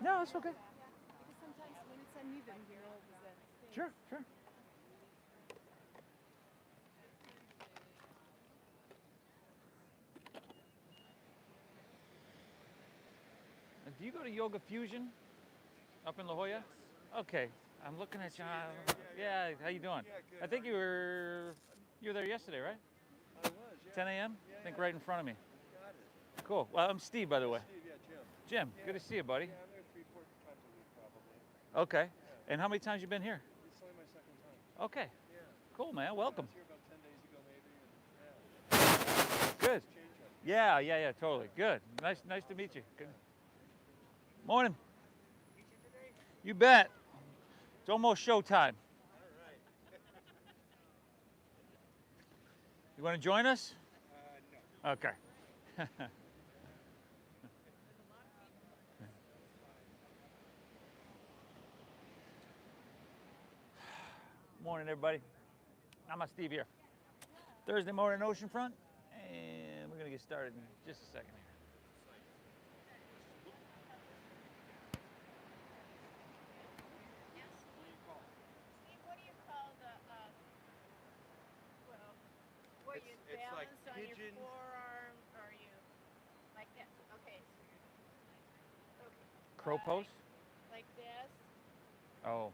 No, it's okay. Because sometimes when it's uneven, you're all Sure, sure. Do you go to Yoga Fusion up in La Jolla? Okay, I'm looking at you. Yeah, how you doing? Yeah, good. I think you were there yesterday, right? I was, yeah. 10 a.m. I think right in front of me. Got it. Cool. Well, I'm Steve, by the way. Steve, yeah, Jim. Jim, good to see you, buddy. Yeah, I'm there 3-4 times a week probably. Okay. Yeah. And how many times you been here? It's only my second time. Okay. Yeah. Cool, man. I Welcome. was here about 10 days ago maybe. And, Good. change up. Yeah, totally. Good. Nice to meet you. Good. Morning. You bet. It's almost showtime. You want to join us? No. Okay. Morning, everybody. I'm Steve here. Thursday morning, Oceanfront, and we're gonna get started in just a second here. Steve, what do you call the, well, where you It's like balanced on your pigeon. forearm, or you, like that, okay. Okay. Crow pose? Like this. Oh,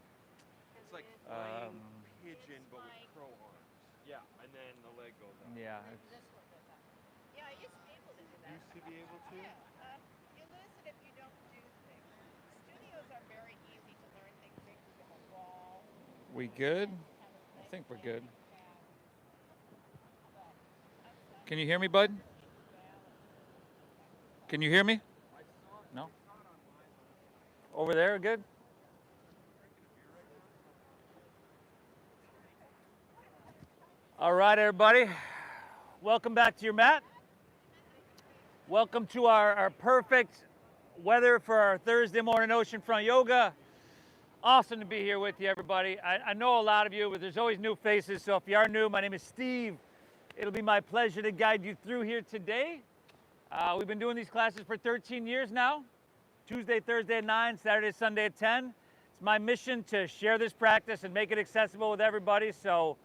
It's like and flying then pigeon, it's but with like- crow arms. Yeah, and then the leg goes up. yeah. this one does that. Yeah, I used to be able to do that. Used to be able to? Yeah, you lose it if you don't do things. Studios are very easy to learn things. They give a wall. We good? Have a I think we're leg good. like that. But Can you hear me, bud? Can you hear me? No? Over there, good? All right, everybody. Welcome back to your mat. Welcome to our perfect weather for our Thursday morning oceanfront yoga. Awesome to be here with you, everybody. I know a lot of you, but there's always new faces. So if you are new, my name is Steve. It'll be my pleasure to guide you through here today. We've been doing these classes for 13 years now. Tuesday, Thursday at 9, Saturday, Sunday at 10. It's my mission to share this practice and make it accessible with everybody. So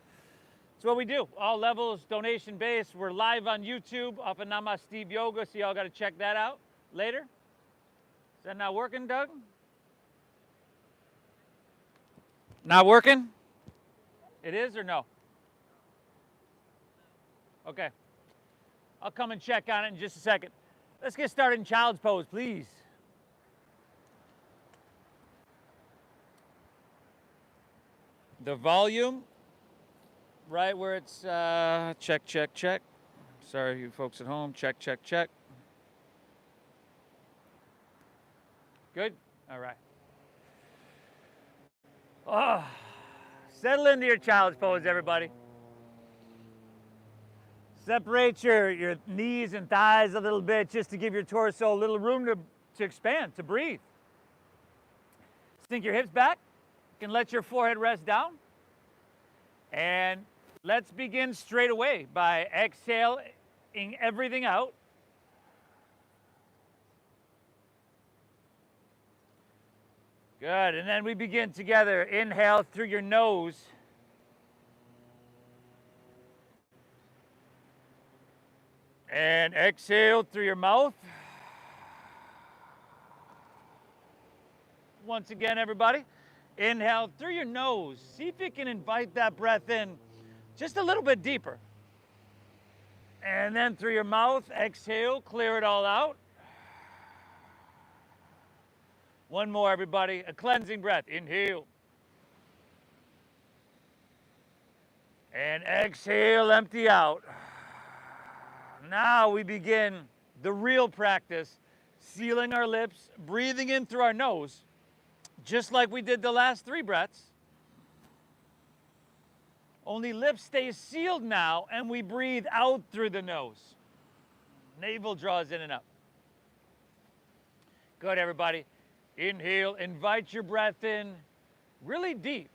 it's what we do. All levels, donation based. We're live on YouTube off of Nama Steve Yoga, so y'all got to check that out later. Is that not working, Doug? Not working? It is or no? Okay. I'll come and check on it in just a second. Let's get started in child's pose, please. The volume, right where it's check, check, check. Sorry, you folks at home. Check, check, check. Good? All right. Oh, settle into your child's pose, everybody. Separate your knees and thighs a little bit just to give your torso a little room to expand, to breathe. Sink your hips back. You can let your forehead rest down. And let's begin straight away by exhaling everything out. Good, and then we begin together. Inhale through your nose. And exhale through your mouth. Once again, everybody. Inhale through your nose. See if you can invite that breath in just a little bit deeper. And then through your mouth, exhale, clear it all out. One more, everybody. A cleansing breath. Inhale. And exhale, empty out. Now we begin the real practice, sealing our lips, breathing in through our nose, just like we did the last 3 breaths. Only lips stay sealed now, and we breathe out through the nose. Navel draws in and up. Good, everybody. Inhale, invite your breath in really deep.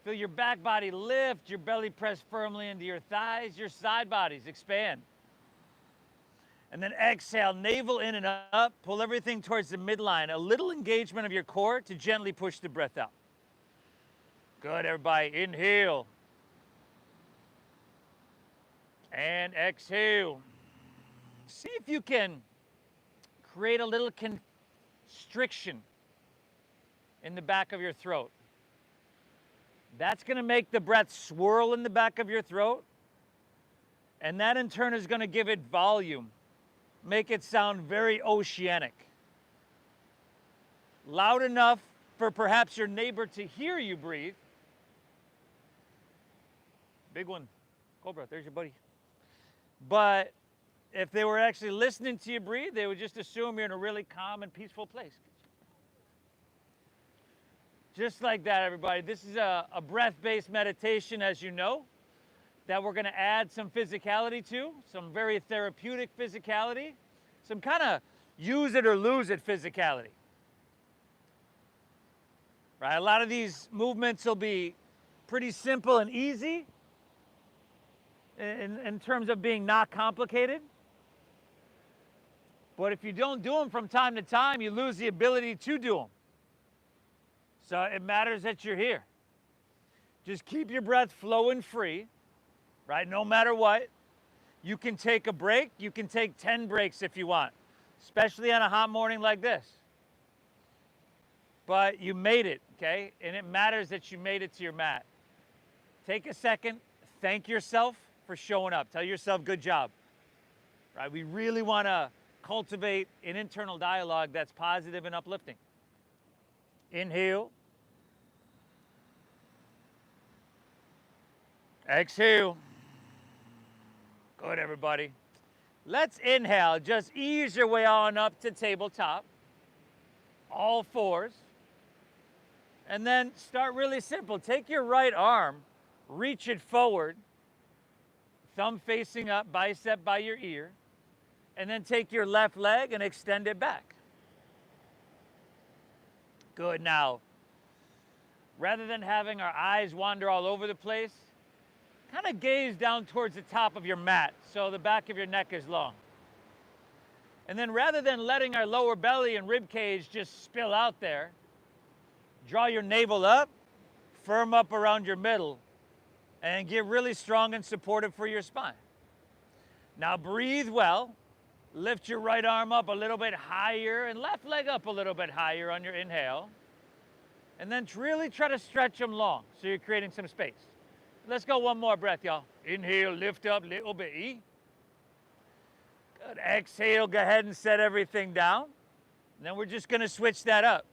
Feel your back body lift, your belly press firmly into your thighs, your side bodies expand. And then exhale, navel in and up. Pull everything towards the midline. A little engagement of your core to gently push the breath out. Good, everybody. Inhale. And exhale. See if you can create a little constriction in the back of your throat. That's going to make the breath swirl in the back of your throat. And that in turn is going to give it volume. Make it sound very oceanic. Loud enough for perhaps your neighbor to hear you breathe. Big one. Cobra, there's your buddy. But if they were actually listening to you breathe, they would just assume you're in a really calm and peaceful place. Just like that, everybody. This is a breath-based meditation, as you know, that we're going to add some physicality to, some very therapeutic physicality, some kind of use it or lose it physicality. Right? A lot of these movements will be pretty simple and easy in terms of being not complicated. But if you don't do them from time to time, you lose the ability to do them. So it matters that you're here. Just keep your breath flowing free, right? No matter what. You can take a break. You can take 10 breaks if you want, especially on a hot morning like this. But you made it, okay? And it matters that you made it to your mat. Take a second. Thank yourself for showing up. Tell yourself, good job. Right? We really want to cultivate an internal dialogue that's positive and uplifting. Inhale. Exhale. Good, everybody. Let's inhale. Just ease your way on up to tabletop. All fours. And then start really simple. Take your right arm, reach it forward, thumb facing up, bicep by your ear, and then take your left leg and extend it back. Good. Now, rather than having our eyes wander all over the place, kind of gaze down towards the top of your mat so the back of your neck is long. And then rather than letting our lower belly and rib cage just spill out there, draw your navel up, firm up around your middle, and get really strong and supportive for your spine. Now breathe well. Lift your right arm up a little bit higher and left leg up a little bit higher on your inhale. And then really try to stretch them long so you're creating some space. Let's go one more breath, y'all. Inhale, lift up a little bit. Good. Exhale, go ahead and set everything down. And then we're just going to switch that up.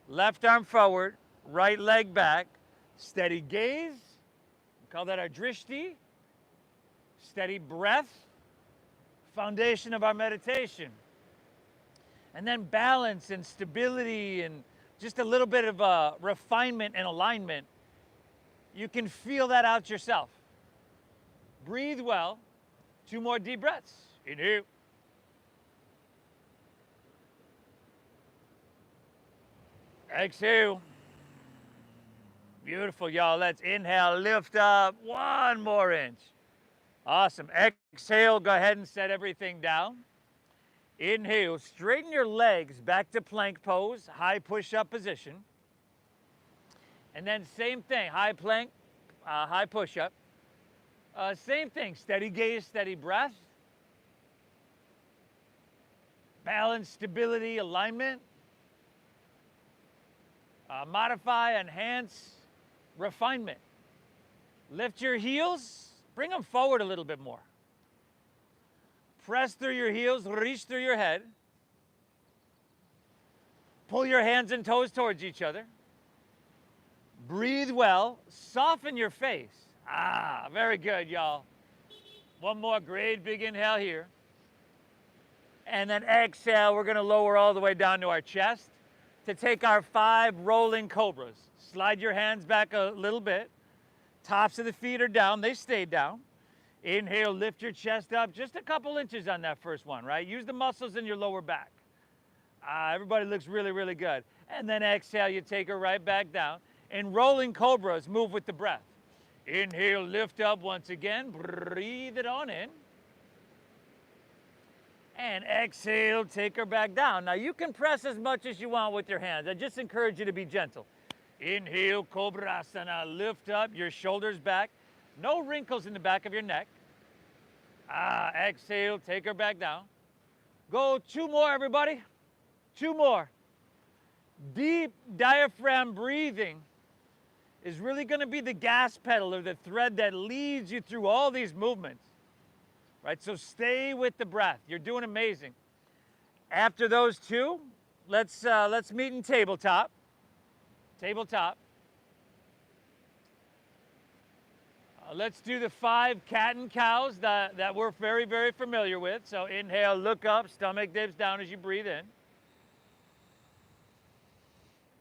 Left arm forward, right leg back. Steady gaze. We call that our drishti. Steady breath. Foundation of our meditation. And then balance and stability and just a little bit of refinement and alignment. You can feel that out yourself. Breathe well. 2 more deep breaths. Inhale. Exhale. Beautiful, y'all. Let's inhale, lift up 1 more inch. Awesome. Exhale, go ahead and set everything down. Inhale, straighten your legs back to plank pose, high push-up position. And then same thing, high plank, high push-up. Same thing, steady gaze, steady breath. Balance, stability, alignment. Modify, enhance, refinement. Lift your heels, bring them forward a little bit more. Press through your heels, reach through your head. Pull your hands and toes towards each other. Breathe well, soften your face. Very good, y'all. 1 more great big inhale here. And then exhale, we're gonna lower all the way down to our chest to take our 5 rolling cobras. Slide your hands back a little bit. Tops of the feet are down, they stay down. Inhale, lift your chest up just a couple inches on that first one, right? Use the muscles in your lower back. Everybody looks really, really good. And then exhale, you take her right back down. And rolling cobras, move with the breath. Inhale, lift up once again, breathe it on in. And exhale, take her back down. Now you can press as much as you want with your hands. I just encourage you to be gentle. Inhale, Cobrasana, lift up, your shoulders back. No wrinkles in the back of your neck. Exhale, take her back down. Go 2 more, everybody. 2 more. Deep diaphragm breathing is really going to be the gas pedal or the thread that leads you through all these movements. Right, so stay with the breath. You're doing amazing. After those 2, let's meet in tabletop. Tabletop. Let's do the 5 cat and cows that we're very, very familiar with. So inhale, look up, stomach dips down as you breathe in.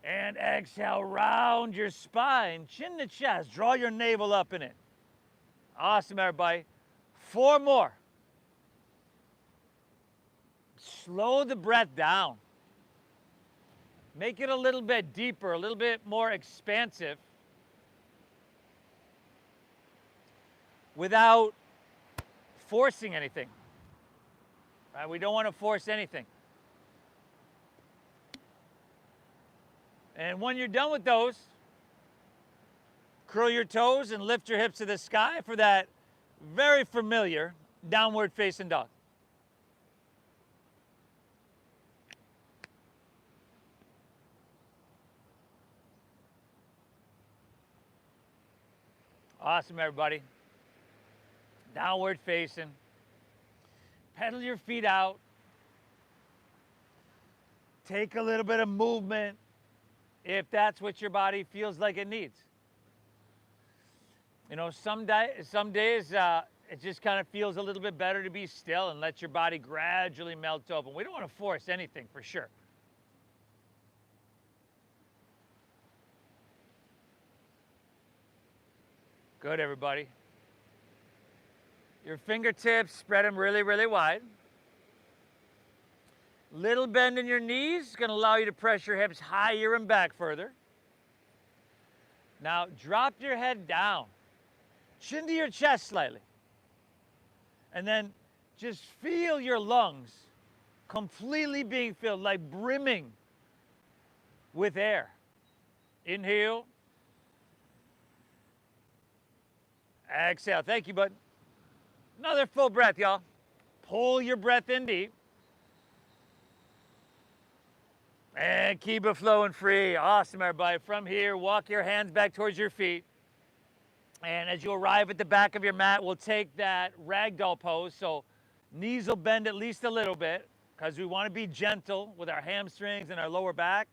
And exhale, round your spine, chin to chest, draw your navel up in it. Awesome, everybody. 4 more. Slow the breath down. Make it a little bit deeper, a little bit more expansive without forcing anything. Right? We don't want to force anything. And when you're done with those, curl your toes and lift your hips to the sky for that very familiar downward facing dog. Awesome, everybody. Downward facing. Pedal your feet out. Take a little bit of movement if that's what your body feels like it needs. You know, some days it just kind of feels a little bit better to be still and let your body gradually melt open. We don't want to force anything, for sure. Good, everybody. Your fingertips, spread them really, really wide. Little bend in your knees is going to allow you to press your hips higher and back further. Now, drop your head down. Chin to your chest slightly. And then just feel your lungs completely being filled, like brimming with air. Inhale. Exhale. Thank you, bud. Another full breath, y'all. Pull your breath in deep. And keep it flowing free. Awesome, everybody. From here, walk your hands back towards your feet. And as you arrive at the back of your mat, we'll take that ragdoll pose. So knees will bend at least a little bit because we want to be gentle with our hamstrings and our lower back.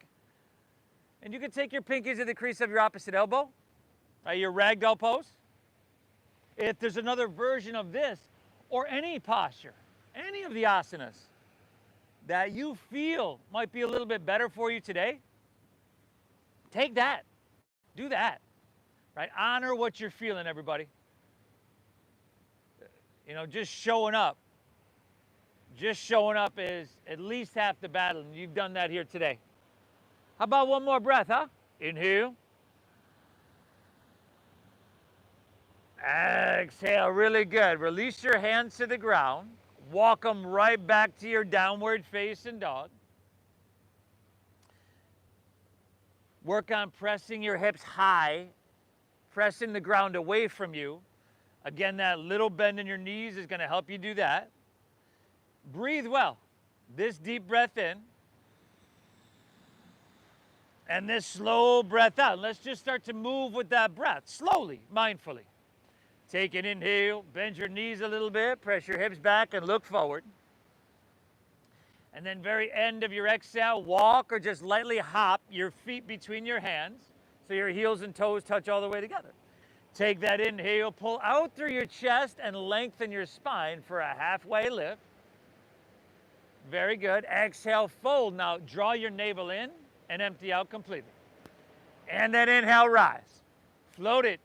And you can take your pinkies to the crease of your opposite elbow, your ragdoll pose. If there's another version of this or any posture, any of the asanas that you feel might be a little bit better for you today, take that. Do that. Right? Honor what you're feeling, everybody. You know, just showing up. Just showing up is at least half the battle, and you've done that here today. How about one more breath, huh? Inhale. Exhale, really good. Release your hands to the ground. Walk them right back to your downward facing dog. Work on pressing your hips high, pressing the ground away from you. Again, that little bend in your knees is going to help you do that. Breathe well. This deep breath in. And this slow breath out. Let's just start to move with that breath, slowly, mindfully. Take an inhale, bend your knees a little bit, press your hips back and look forward. And then very end of your exhale, walk or just lightly hop your feet between your hands so your heels and toes touch all the way together. Take that inhale, pull out through your chest and lengthen your spine for a halfway lift. Very good. Exhale, fold. Now draw your navel in and empty out completely. And then inhale, rise. Float it.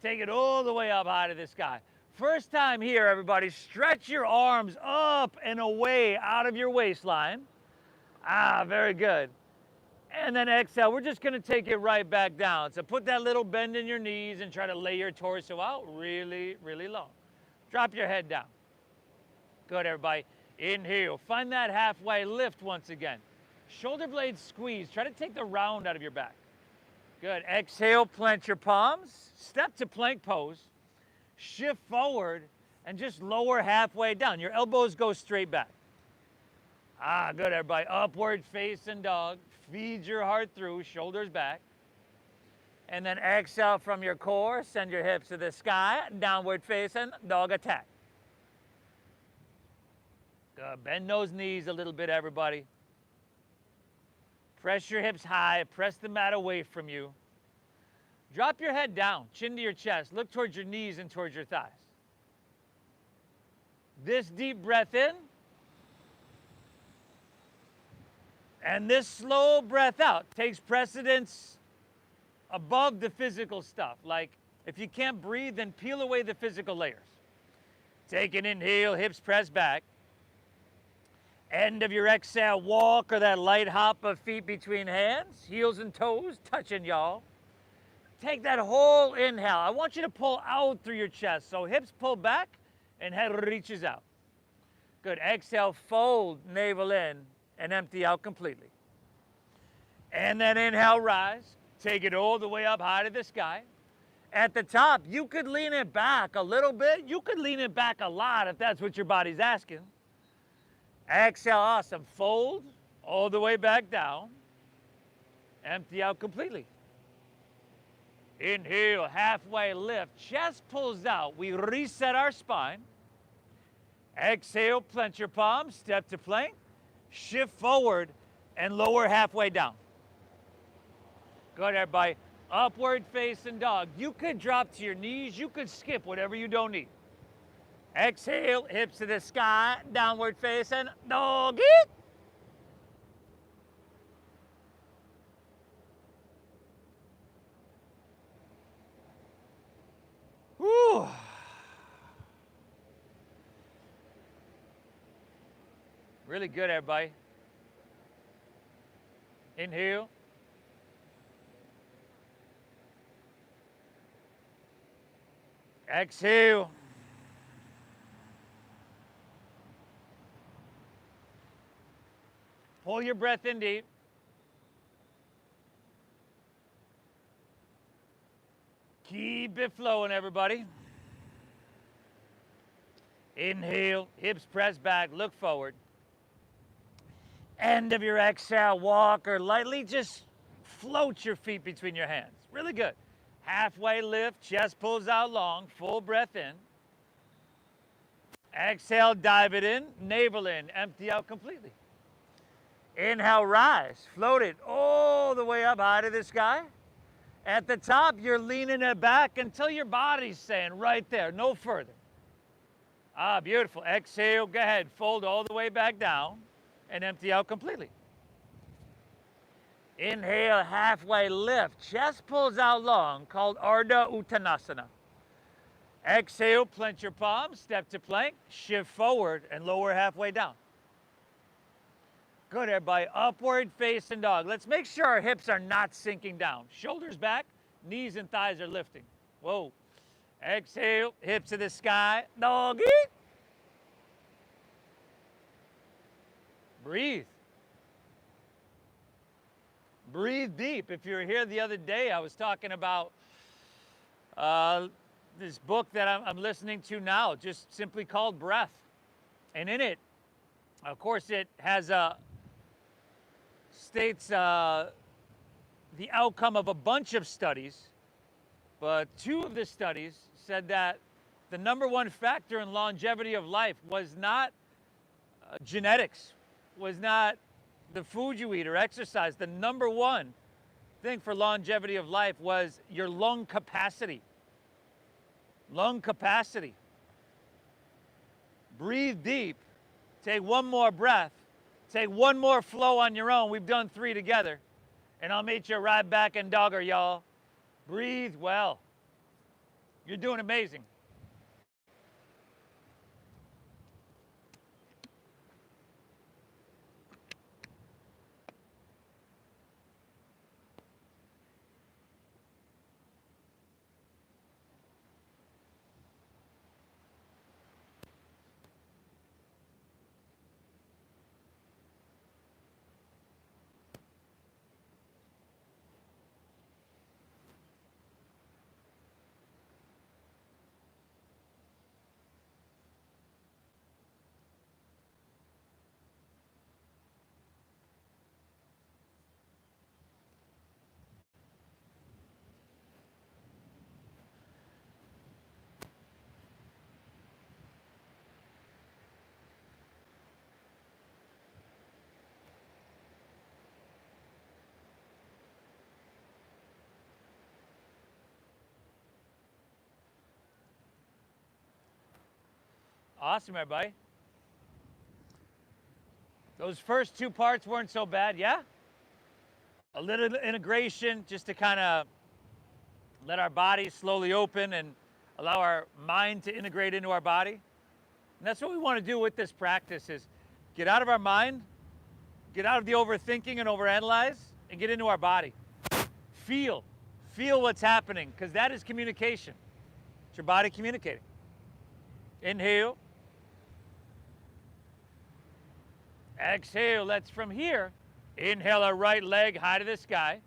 Take it all the way up high to the sky. First time here, everybody, stretch your arms up and away out of your waistline. Very good. And then exhale. We're just going to take it right back down. So put that little bend in your knees and try to lay your torso out really, really low. Drop your head down. Good, everybody. Inhale. Find that halfway lift once again. Shoulder blades squeeze. Try to take the round out of your back. Good. Exhale, plant your palms. Step to plank pose. Shift forward and just lower halfway down. Your elbows go straight back. Ah, good, everybody. Upward facing dog. Feed your heart through, shoulders back. And then exhale from your core. Send your hips to the sky. Downward facing dog attack. Good. Bend those knees a little bit, everybody. Press your hips high. Press the mat away from you. Drop your head down, chin to your chest. Look towards your knees and towards your thighs. This deep breath in. And this slow breath out takes precedence above the physical stuff. Like, if you can't breathe, then peel away the physical layers. Take an inhale, hips press back. End of your exhale, walk or that light hop of feet between hands, heels and toes, touching y'all. Take that whole inhale. I want you to pull out through your chest. So hips pull back and head reaches out. Good. Exhale, fold, navel in, and empty out completely. And then inhale, rise. Take it all the way up high to the sky. At the top, you could lean it back a little bit. You could lean it back a lot if that's what your body's asking. Exhale, awesome. Fold all the way back down. Empty out completely. Inhale, halfway lift. Chest pulls out. We reset our spine. Exhale, plant your palms. Step to plank. Shift forward and lower halfway down. Good, everybody. Upward facing dog. You could drop to your knees. You could skip whatever you don't need. Exhale, hips to the sky, downward facing doggy. Whew. Really good, everybody. Inhale. Exhale. Pull your breath in deep. Keep it flowing, everybody. Inhale, hips press back, look forward. End of your exhale, walk or lightly just float your feet between your hands. Really good. Halfway lift, chest pulls out long, full breath in. Exhale, dive it in, navel in, empty out completely. Inhale, rise, float it all the way up high to the sky. At the top, you're leaning it back until your body's saying right there, no further. Ah, beautiful. Exhale, go ahead, fold all the way back down and empty out completely. Inhale, halfway lift, chest pulls out long, called Ardha Uttanasana. Exhale, plant your palms, step to plank, shift forward and lower halfway down. Good, everybody. Upward facing dog. Let's make sure our hips are not sinking down. Shoulders back, knees and thighs are lifting. Whoa. Exhale, hips to the sky. Doggy. Breathe. Breathe deep. If you were here the other day, I was talking about this book that I'm listening to now, just simply called Breath. And in it, of course, it has states the outcome of a bunch of studies, but two of the studies said that the number one factor in longevity of life was not genetics, was not the food you eat or exercise. The number one thing for longevity of life was your lung capacity. Lung capacity. Breathe deep. Take one more breath. Take one more flow on your own. We've done 3 together. And I'll meet you right back in dogger, y'all. Breathe well. You're doing amazing. Awesome, everybody. Those first two parts weren't so bad, yeah? A little integration just to kind of let our body slowly open and allow our mind to integrate into our body. And that's what we want to do with this practice is get out of our mind, get out of the overthinking and overanalyze, and get into our body. Feel what's happening, because that is communication. It's your body communicating. Inhale. Exhale. Let's from here, inhale our right leg high to the sky.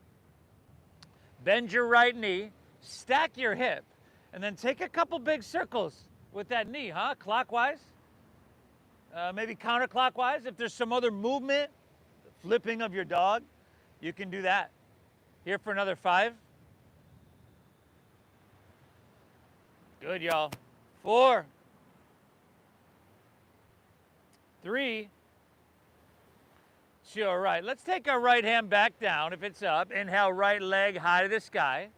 Bend your right knee, stack your hip, and then take a couple big circles with that knee, huh? Clockwise, maybe counterclockwise. If there's some other movement, flipping of your dog, you can do that. Here for another 5. Good, y'all. 4, 3, 2, all right. Let's take our right hand back down if it's up. Inhale, right leg high to the sky.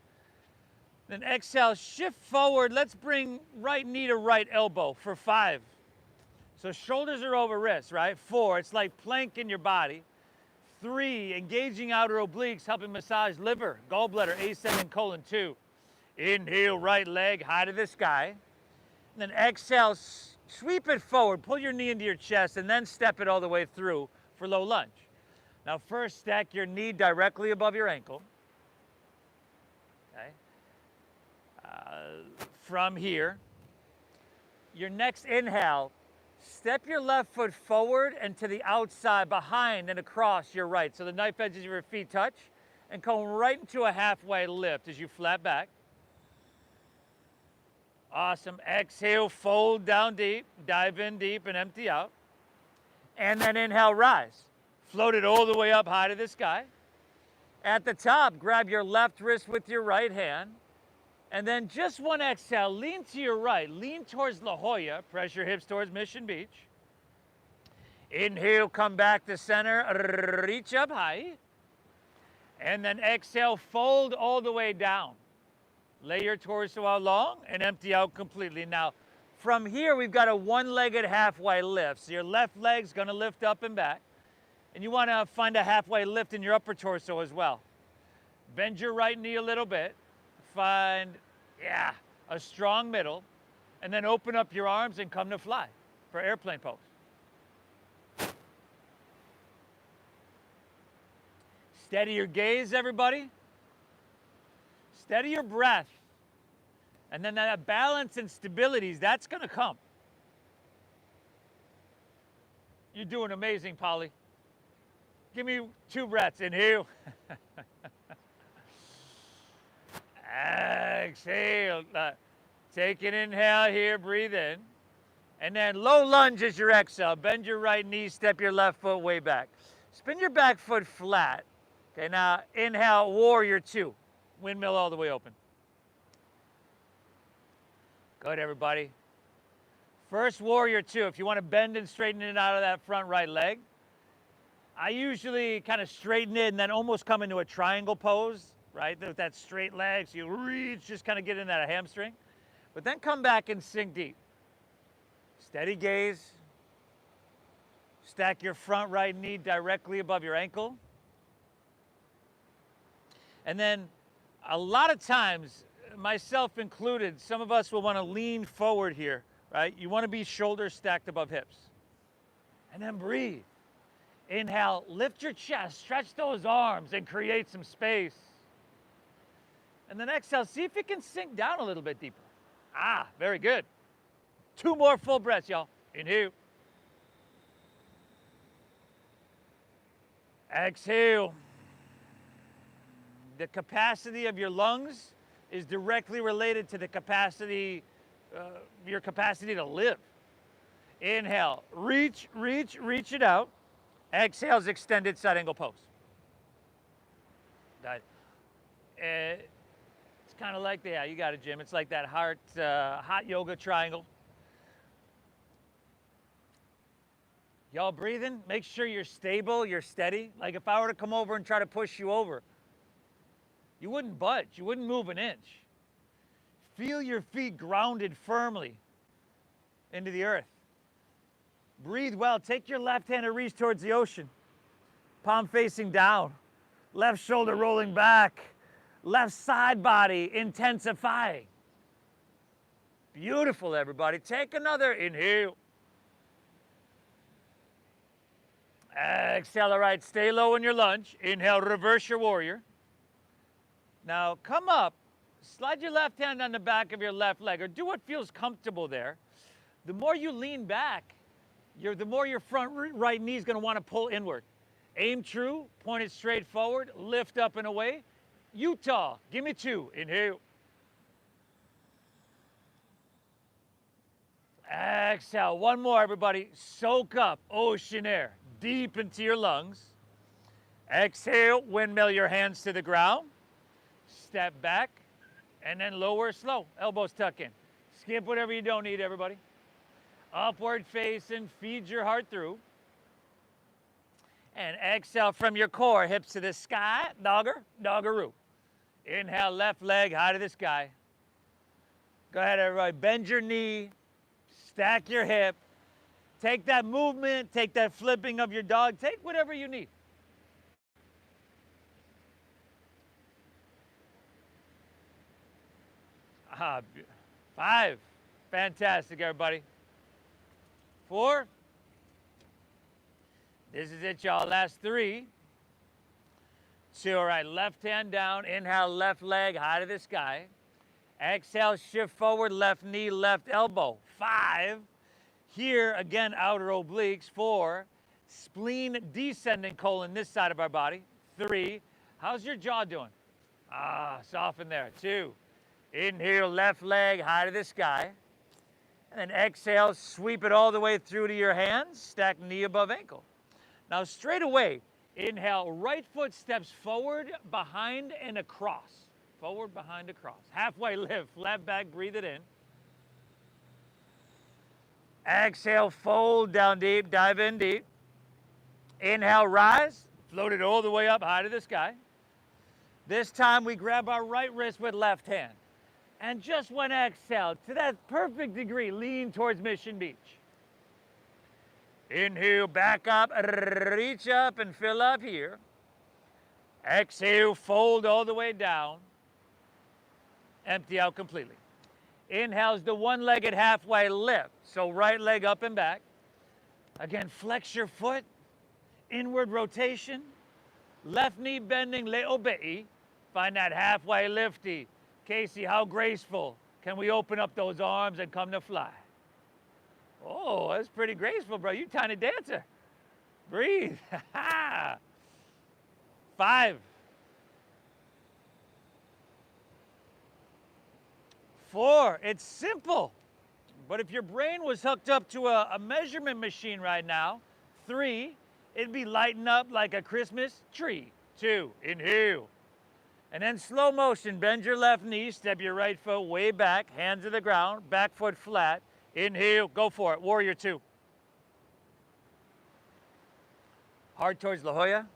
Then exhale, shift forward. Let's bring right knee to right elbow for 5. So shoulders are over wrists, right? 4, it's like planking your body. 3, engaging outer obliques, helping massage liver, gallbladder, ascending colon. 2, inhale, right leg high to the sky. Then exhale, sweep it forward, pull your knee into your chest, and then step it all the way through for low lunge. Now first stack your knee directly above your ankle. Okay. From here, your next inhale, step your left foot forward and to the outside, behind and across your right. So the knife edges of your feet touch, and come right into a halfway lift as you flat back. Awesome. Exhale, fold down deep, dive in deep and empty out. And then inhale, rise. Float it all the way up high to the sky. At the top, grab your left wrist with your right hand. And then just one exhale, lean to your right, lean towards La Jolla, press your hips towards Mission Beach. Inhale, come back to center, reach up high. And then exhale, fold all the way down. Lay your torso out long and empty out completely. Now, from here, we've got a one-legged halfway lift. So your left leg's gonna lift up and back. And you wanna find a halfway lift in your upper torso as well. Bend your right knee a little bit. Find, a strong middle. And then open up your arms and come to fly for airplane pose. Steady your gaze, everybody. Steady your breath. And then that balance and stability, that's gonna come. You're doing amazing, Polly. Give me 2 breaths. Inhale. Exhale. Take an inhale here, breathe in. And then low lunge is your exhale. Bend your right knee, step your left foot way back. Spin your back foot flat. Okay, now inhale, warrior 2. Windmill all the way open. Good, everybody. First warrior 2. If you want to bend and straighten it out of that front right leg, I usually kind of straighten it and then almost come into a triangle pose, right? With that straight leg, so you reach, just kind of get in that hamstring. But then come back and sink deep. Steady gaze. Stack your front right knee directly above your ankle. And then a lot of times, myself included, some of us will want to lean forward here, right? You want to be shoulders stacked above hips. And then breathe. Inhale, lift your chest, stretch those arms and create some space. And then exhale, see if you can sink down a little bit deeper. Very good. 2 more full breaths, y'all. Inhale. Exhale. The capacity of your lungs is directly related to the capacity, your capacity to live. Inhale, reach it out. Exhale is extended side angle pose. It's kind of like, you got it, Jim. It's like that hot yoga triangle. Y'all breathing? Make sure you're stable, you're steady. Like if I were to come over and try to push you over, you wouldn't budge, you wouldn't move an inch. Feel your feet grounded firmly into the earth. Breathe well. Take your left hand and reach towards the ocean. Palm facing down. Left shoulder rolling back. Left side body intensifying. Beautiful, everybody. Take another inhale. Exhale, all right. Stay low in your lunge. Inhale, reverse your warrior. Now come up. Slide your left hand on the back of your left leg, or do what feels comfortable there. The more you lean back, the more your front right knee is going to want to pull inward. Aim true, point it straight forward, lift up and away. Utah, give me 2. Inhale. Exhale. One more, everybody. Soak up ocean air deep into your lungs. Exhale, windmill your hands to the ground. Step back, and then lower slow. Elbows tuck in. Skip whatever you don't need, everybody. Upward facing, feed your heart through. And exhale from your core, hips to the sky, doggeroo. Inhale, left leg high to the sky. Go ahead, everybody. Bend your knee, stack your hip. Take that movement, take that flipping of your dog, take whatever you need. Ah, 5. Fantastic, everybody. 4. This is it, y'all. Last 3. 2. All right, left hand down. Inhale, left leg high to the sky. Exhale, shift forward, left knee, left elbow. 5. Here, again, outer obliques. 4. Spleen descending colon this side of our body. 3. How's your jaw doing? Ah, soften there. 2. Inhale, left leg high to the sky. And then exhale, sweep it all the way through to your hands. Stack knee above ankle. Now, straight away, inhale, right foot steps forward, behind, and across. Forward, behind, across. Halfway lift, flat back, breathe it in. Exhale, fold down deep, dive in deep. Inhale, rise, float it all the way up high to the sky. This time we grab our right wrist with left hand. And just when exhale, to that perfect degree, lean towards Mission Beach. Inhale, back up, reach up and fill up here. Exhale, fold all the way down. Empty out completely. Inhale's the one-legged halfway lift. So right leg up and back. Again, flex your foot. Inward rotation. Left knee bending, le'obe'i. Find that halfway lifty. Casey, how graceful can we open up those arms and come to fly? Oh, that's pretty graceful, bro. You tiny dancer. Breathe. 5. 4. It's simple. But if your brain was hooked up to a measurement machine right now, 3, it'd be lighting up like a Christmas tree. 2, inhale. And then slow motion, bend your left knee, step your right foot way back, hands to the ground, back foot flat. Inhale, go for it, warrior 2. Heart towards La Jolla.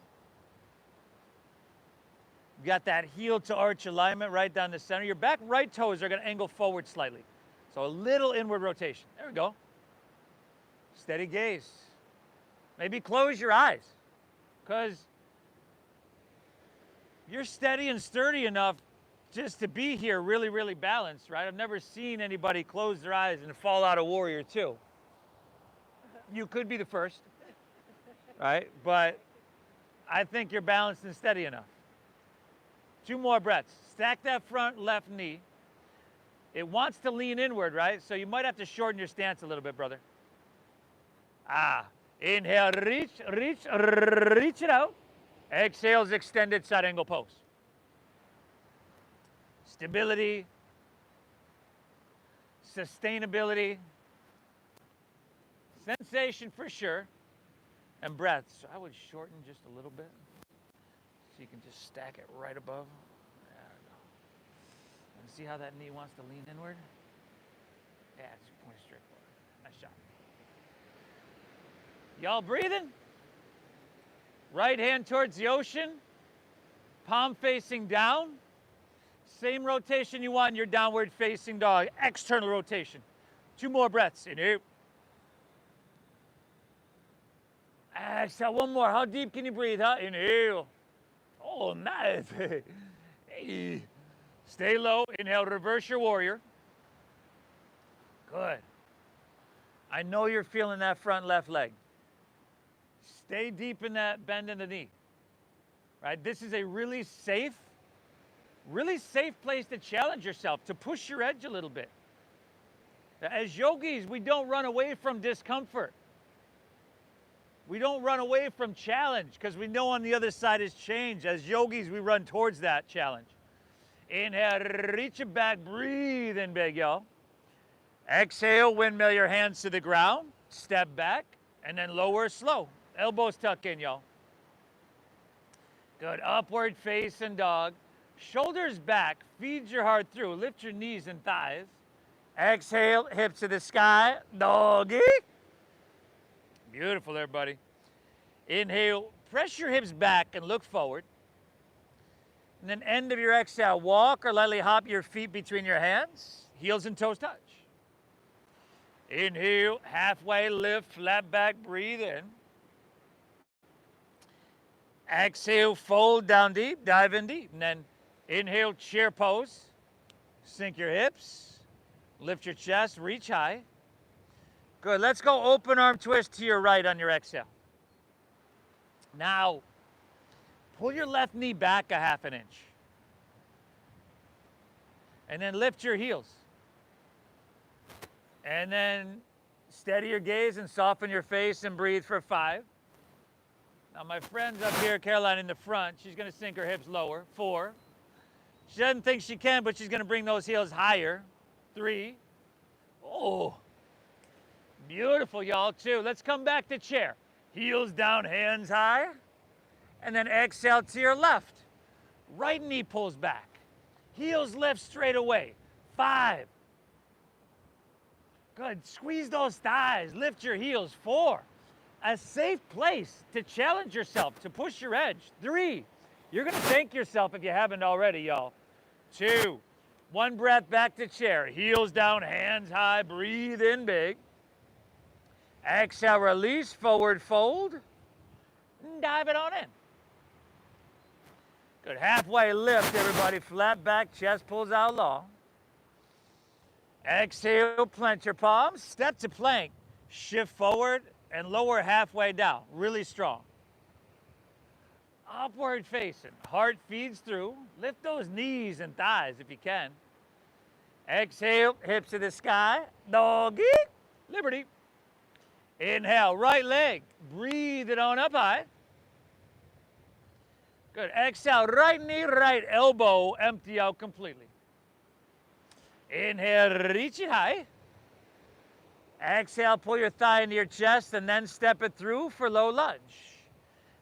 You got that heel to arch alignment right down the center. Your back right toes are gonna angle forward slightly. So a little inward rotation. There we go. Steady gaze. Maybe close your eyes, because you're steady and sturdy enough just to be here really, really balanced, right? I've never seen anybody close their eyes and fall out of warrior 2. You could be the first, right? But I think you're balanced and steady enough. 2 more breaths. Stack that front left knee. It wants to lean inward, right? So you might have to shorten your stance a little bit, brother. Inhale, reach it out. Exhales, extended side angle pose. Stability, sustainability, sensation for sure, and breath. So I would shorten just a little bit so you can just stack it right above. There we go. And see how that knee wants to lean inward? Yeah, just point straight forward. Nice shot. Y'all breathing? Right hand towards the ocean, palm facing down. Same rotation you want in your downward facing dog, external rotation. 2 more breaths, inhale. Exhale, one more. How deep can you breathe? Huh? Inhale. Oh, nice. Hey. Stay low. Inhale, reverse your warrior. Good. I know you're feeling that front left leg. Stay deep in that bend in the knee. Right? This is a really safe place to challenge yourself, to push your edge a little bit. As yogis, we don't run away from discomfort. We don't run away from challenge because we know on the other side is change. As yogis, we run towards that challenge. Inhale, reach it back, breathe in big, y'all. Exhale, windmill your hands to the ground, step back, and then lower slow. Elbows tuck in, y'all. Good, upward facing dog. Shoulders back, feed your heart through. Lift your knees and thighs. Exhale, hips to the sky, doggy. Beautiful there, buddy. Inhale, press your hips back and look forward. And then end of your exhale, walk or lightly hop your feet between your hands. Heels and toes touch. Inhale, halfway lift, flat back, breathe in. Exhale, fold down deep, dive in deep. And then inhale, chair pose. Sink your hips, lift your chest, reach high. Good, let's go open arm twist to your right on your exhale. Now, pull your left knee back a half an inch. And then lift your heels. And then steady your gaze and soften your face and breathe for 5. Now my friend's up here, Caroline in the front, she's gonna sink her hips lower. 4. She doesn't think she can, but she's gonna bring those heels higher. 3. Oh, beautiful, y'all. 2. Let's come back to chair. Heels down, hands high. And then exhale to your left. Right knee pulls back. Heels lift straight away. 5. Good, squeeze those thighs, lift your heels. 4. A safe place to challenge yourself, to push your edge. 3. You're gonna thank yourself if you haven't already, y'all. 2. 1 breath back to chair. Heels down, hands high, breathe in big. Exhale, release, forward fold. And dive it on in. Good, halfway lift, everybody. Flat back, chest pulls out long. Exhale, plant your palms, step to plank. Shift forward and lower halfway down, really strong. Upward facing, heart feeds through. Lift those knees and thighs if you can. Exhale, hips to the sky, doggy, liberty. Inhale, right leg, breathe it on up high. Good, exhale, right knee, right elbow, empty out completely. Inhale, reach it high. Exhale, pull your thigh into your chest and then step it through for low lunge.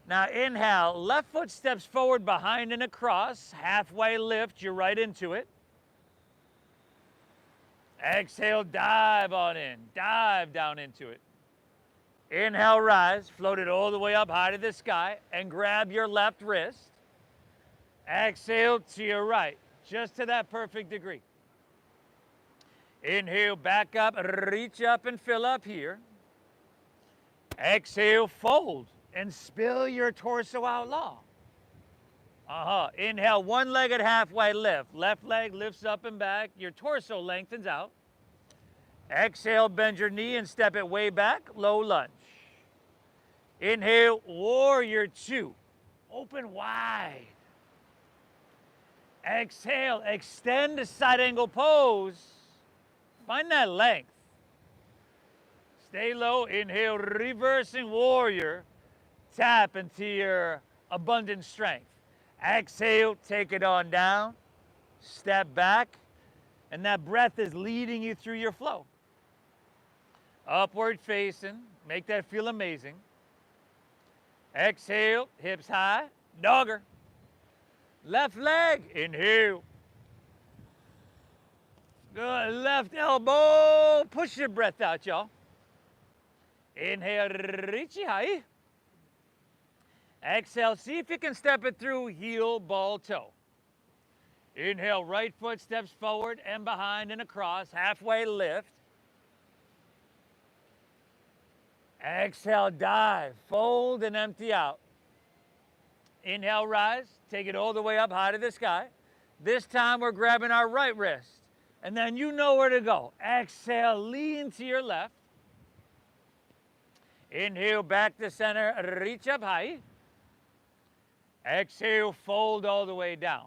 Now inhale, left foot steps forward behind and across, halfway lift, you're right into it. Exhale, dive on in, dive down into it. Inhale, rise, float it all the way up high to the sky and grab your left wrist. Exhale to your right, just to that perfect degree. Inhale, back up, reach up and fill up here. Exhale, fold and spill your torso out long. Inhale, one-legged halfway lift. Left leg lifts up and back. Your torso lengthens out. Exhale, bend your knee and step it way back, low lunge. Inhale, warrior 2. Open wide. Exhale, extend to side angle pose. Find that length. Stay low. Inhale, reversing warrior. Tap into your abundant strength. Exhale, take it on down. Step back. And that breath is leading you through your flow. Upward facing. Make that feel amazing. Exhale, hips high. Dogger. Left leg. Inhale. Good, left elbow, push your breath out, y'all. Inhale, reach it high. Exhale, see if you can step it through heel, ball, toe. Inhale, right foot steps forward and behind and across, halfway lift. Exhale, dive, fold and empty out. Inhale, rise, take it all the way up high to the sky. This time we're grabbing our right wrist, and then you know where to go. Exhale, lean to your left. Inhale, back to center, reach up high. Exhale, fold all the way down.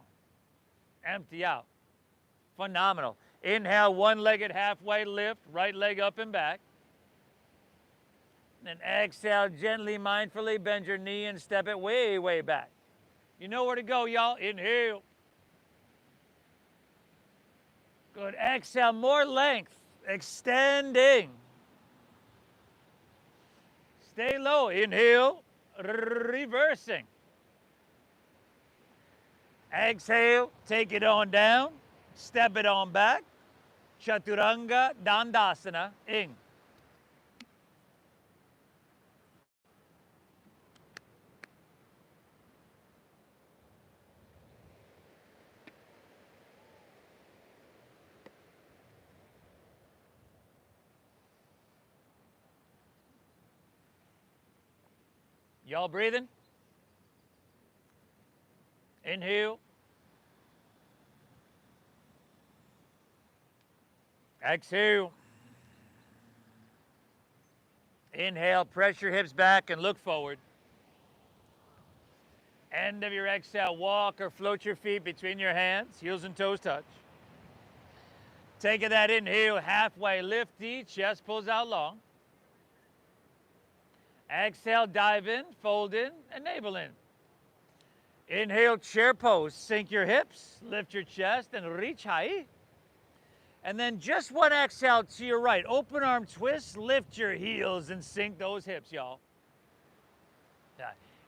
Empty out. Phenomenal. Inhale, one-legged halfway lift, right leg up and back. And exhale, gently, mindfully bend your knee and step it way, way back. You know where to go, y'all. Inhale. Good. Exhale, more length. Extending. Stay low. Inhale. Reversing. Exhale. Take it on down. Step it on back. Chaturanga Dandasana. In. Y'all breathing? Inhale. Exhale. Inhale, press your hips back and look forward. End of your exhale, walk or float your feet between your hands, heels and toes touch. Taking that inhale, halfway lift each, chest pulls out long. Exhale, dive in, fold in, and navel in. Inhale, chair pose. Sink your hips, lift your chest, and reach high. And then just one exhale to your right. Open arm twist, lift your heels, and sink those hips, y'all.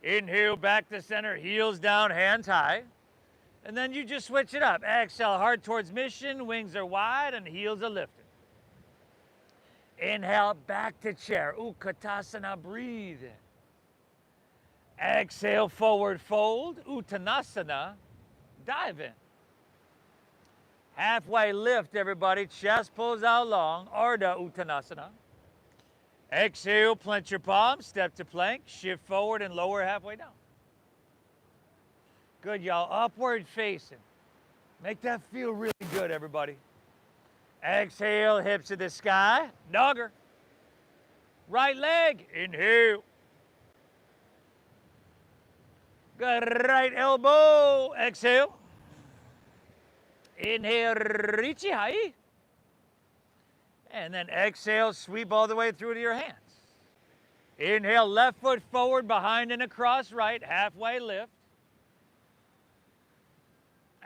Inhale, back to center, heels down, hands high. And then you just switch it up. Exhale, heart towards mission, wings are wide, and heels are lifted. Inhale, back to chair. Utkatasana, breathe in. Exhale, forward fold. Uttanasana, dive in. Halfway lift, everybody. Chest pulls out long. Ardha Uttanasana. Exhale, plant your palms, step to plank, shift forward and lower halfway down. Good, y'all. Upward facing. Make that feel really good, everybody. Exhale, hips to the sky. Dogger. Right leg. Inhale. Good. Right elbow. Exhale. Inhale, reach high. And then exhale, sweep all the way through to your hands. Inhale, left foot forward, behind and across right, halfway lift.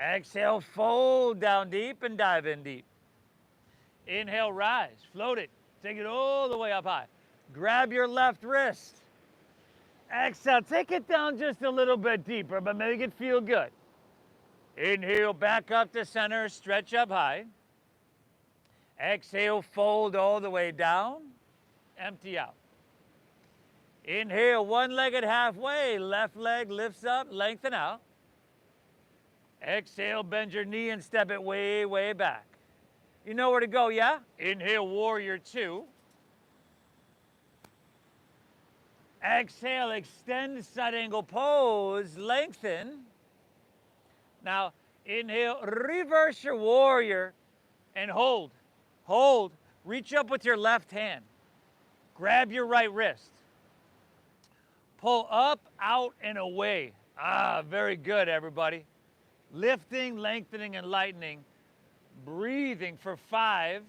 Exhale, fold down deep and dive in deep. Inhale, rise, float it, take it all the way up high. Grab your left wrist. Exhale, take it down just a little bit deeper, but make it feel good. Inhale, back up to center, stretch up high. Exhale, fold all the way down, empty out. Inhale, one-legged halfway, left leg lifts up, lengthen out. Exhale, bend your knee and step it way, way back. You know where to go, yeah? Inhale, warrior two. Exhale, extend side angle pose, lengthen. Now, inhale, reverse your warrior and hold. Hold. Reach up with your left hand. Grab your right wrist. Pull up, out, and away. Ah, very good, everybody. Lifting, lengthening, and lightening. Breathing for 5.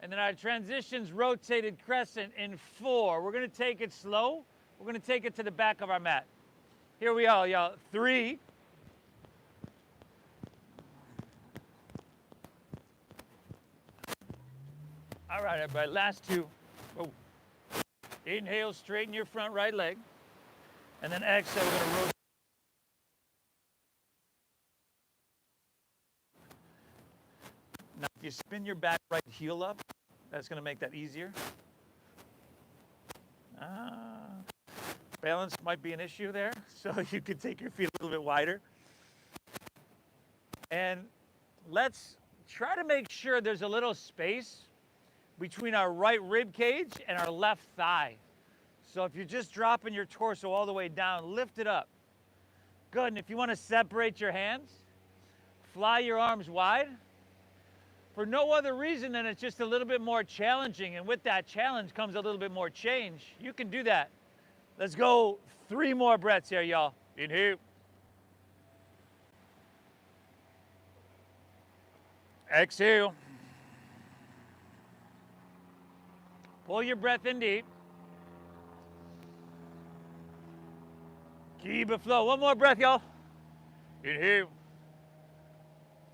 And then our transitions rotated crescent in 4. We're going to take it slow. We're going to take it to the back of our mat. Here we are, y'all. 3. All right, everybody, last 2. Whoa. Inhale, straighten your front right leg. And then exhale, we're going to rotate. Now, if you spin your back right heel up, that's going to make that easier. Balance might be an issue there, so you could take your feet a little bit wider. And let's try to make sure there's a little space between our right rib cage and our left thigh. So if you're just dropping your torso all the way down, lift it up. Good, and if you want to separate your hands, fly your arms wide. For no other reason than it's just a little bit more challenging, and with that challenge comes a little bit more change. You can do that. Let's go 3 more breaths here, y'all. Inhale. Exhale. Pull your breath in deep. Keep it flow. One more breath, y'all. Inhale.